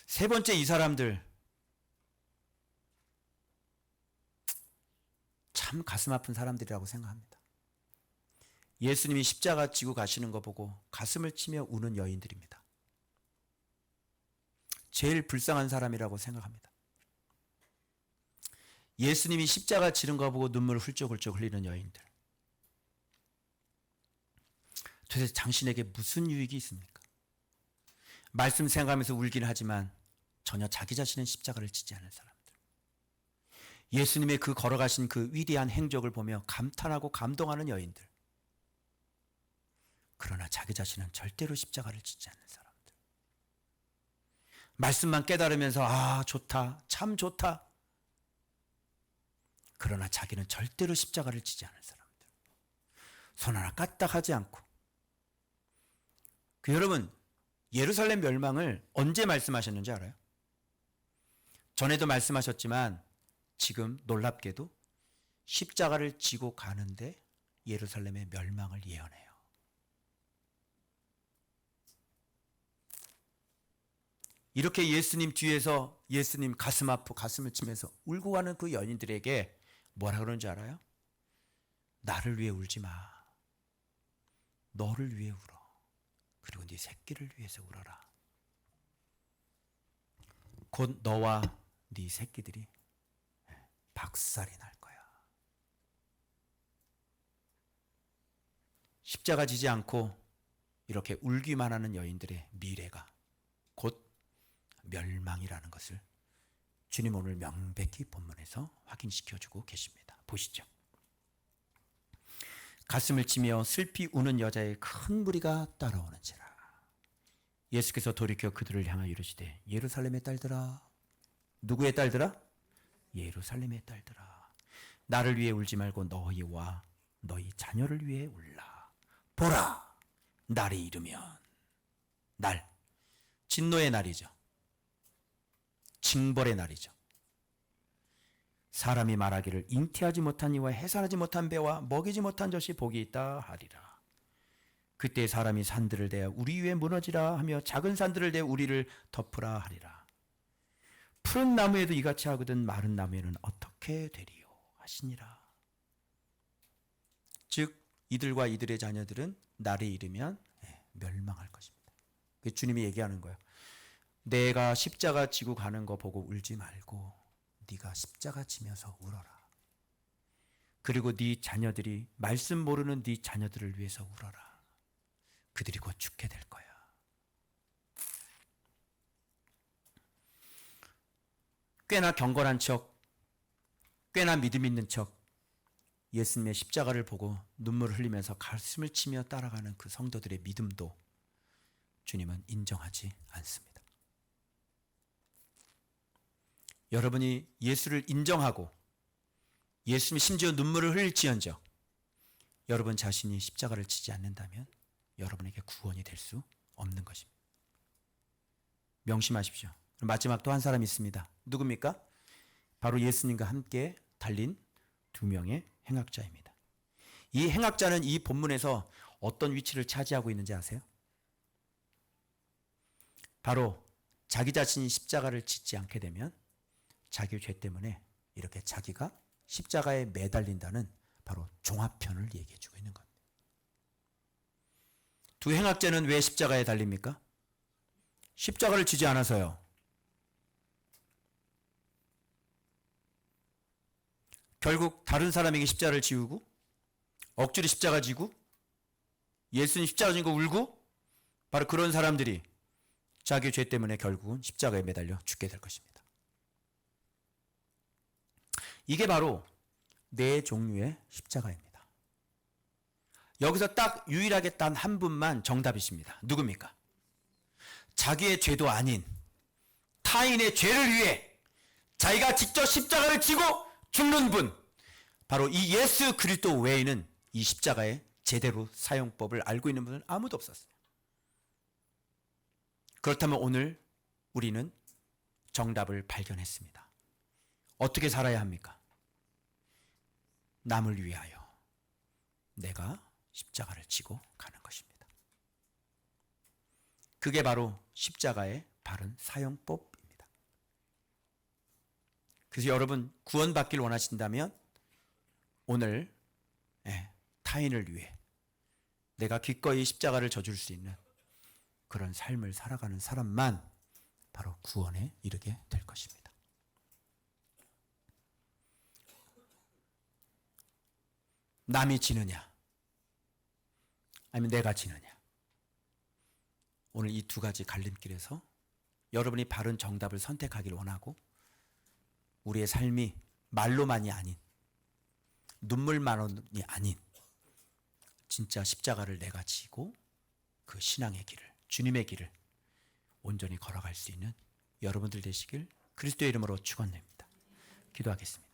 세 번째 이 사람들, 참 가슴 아픈 사람들이라고 생각합니다. 예수님이 십자가 지고 가시는 거 보고 가슴을 치며 우는 여인들입니다. 제일 불쌍한 사람이라고 생각합니다. 예수님이 십자가 지는 거 보고 눈물을 훌쩍훌쩍 흘리는 여인들. 도대체 당신에게 무슨 유익이 있습니까? 말씀 생각하면서 울긴 하지만 전혀 자기 자신은 십자가를 지지 않은 사람들. 예수님의 그 걸어가신 그 위대한 행적을 보며 감탄하고 감동하는 여인들. 그러나 자기 자신은 절대로 십자가를 지지 않는 사람들. 말씀만 깨달으면서 좋다, 참 좋다. 그러나 자기는 절대로 십자가를 지지 않는 사람들. 손 하나 까딱하지 않고. 여러분, 예루살렘 멸망을 언제 말씀하셨는지 알아요? 전에도 말씀하셨지만 지금 놀랍게도 십자가를 지고 가는데 예루살렘의 멸망을 예언해요. 이렇게 예수님 뒤에서 예수님 가슴 아프고 가슴을 치면서 울고 가는 그 연인들에게 뭐라 그러는지 알아요? 나를 위해 울지 마. 너를 위해 울어. 그리고 네 새끼를 위해서 울어라. 곧 너와 네 새끼들이 박살이 날 거야. 십자가 지지 않고 이렇게 울기만 하는 여인들의 미래가 곧 멸망이라는 것을 주님 오늘 명백히 본문에서 확인시켜주고 계십니다. 보시죠. 가슴을 치며 슬피 우는 여자의 큰 무리가 따라오는지라. 예수께서 돌이켜 그들을 향하여 이르시되 예루살렘의 딸들아. 누구의 딸들아? 예루살렘의 딸들아. 나를 위해 울지 말고 너희와 너희 자녀를 위해 울라. 보라, 날이 이르면, 날, 진노의 날이죠. 징벌의 날이죠. 사람이 말하기를 잉태하지 못한 이와 해산하지 못한 배와 먹이지 못한 젖이 복이 있다 하리라. 그때 사람이 산들을 대어 우리 위에 무너지라 하며 작은 산들을 대어 우리를 덮으라 하리라. 푸른 나무에도 이같이 하거든 마른 나무에는 어떻게 되리요 하시니라. 즉 이들과 이들의 자녀들은 날이 이르면 멸망할 것입니다. 주님이 얘기하는 거예요. 내가 십자가 지고 가는 거 보고 울지 말고 네가 십자가 지면서 울어라. 그리고 네 자녀들이 말씀 모르는 네 자녀들을 위해서 울어라. 그들이 곧 죽게 될 거야. 꽤나 경건한 척, 꽤나 믿음 있는 척, 예수님의 십자가를 보고 눈물을 흘리면서 가슴을 치며 따라가는 그 성도들의 믿음도 주님은 인정하지 않습니다. 여러분이 예수를 인정하고 예수님이 심지어 눈물을 흘릴지언정 여러분 자신이 십자가를 지지 않는다면 여러분에게 구원이 될 수 없는 것입니다. 명심하십시오. 마지막 또 한 사람이 있습니다. 누굽니까? 바로 예수님과 함께 달린 두 명의 행악자입니다. 이 행악자는 이 본문에서 어떤 위치를 차지하고 있는지 아세요? 바로 자기 자신이 십자가를 짓지 않게 되면 자기 죄 때문에 이렇게 자기가 십자가에 매달린다는 바로 종합편을 얘기해 주고 있는 겁니다. 두 행악자는 왜 십자가에 달립니까? 십자가를 지지 않아서요. 결국 다른 사람에게 십자가를 지우고 억지로 십자가 지고 예수님 십자가 지고 울고 바로 그런 사람들이 자기 죄 때문에 결국은 십자가에 매달려 죽게 될 것입니다. 이게 바로 네 종류의 십자가입니다. 여기서 딱 유일하게 단 한 분만 정답이십니다. 누굽니까? 자기의 죄도 아닌 타인의 죄를 위해 자기가 직접 십자가를 지고 죽는 분, 바로 이 예수 그리스도 외에는 이 십자가의 제대로 사용법을 알고 있는 분은 아무도 없었어요. 그렇다면 오늘 우리는 정답을 발견했습니다. 어떻게 살아야 합니까? 남을 위하여 내가 십자가를 지고 가는 것입니다. 그게 바로 십자가의 바른 사용법입니다. 그래서 여러분 구원받길 원하신다면 오늘 타인을 위해 내가 기꺼이 십자가를 져줄 수 있는 그런 삶을 살아가는 사람만 바로 구원에 이르게 될 것입니다. 남이 지느냐 아니면 내가 지느냐, 오늘 이 두 가지 갈림길에서 여러분이 바른 정답을 선택하길 원하고 우리의 삶이 말로만이 아닌 눈물만이 아닌 진짜 십자가를 내가 지고 그 신앙의 길을, 주님의 길을 온전히 걸어갈 수 있는 여러분들 되시길 그리스도의 이름으로 축원합니다. 기도하겠습니다.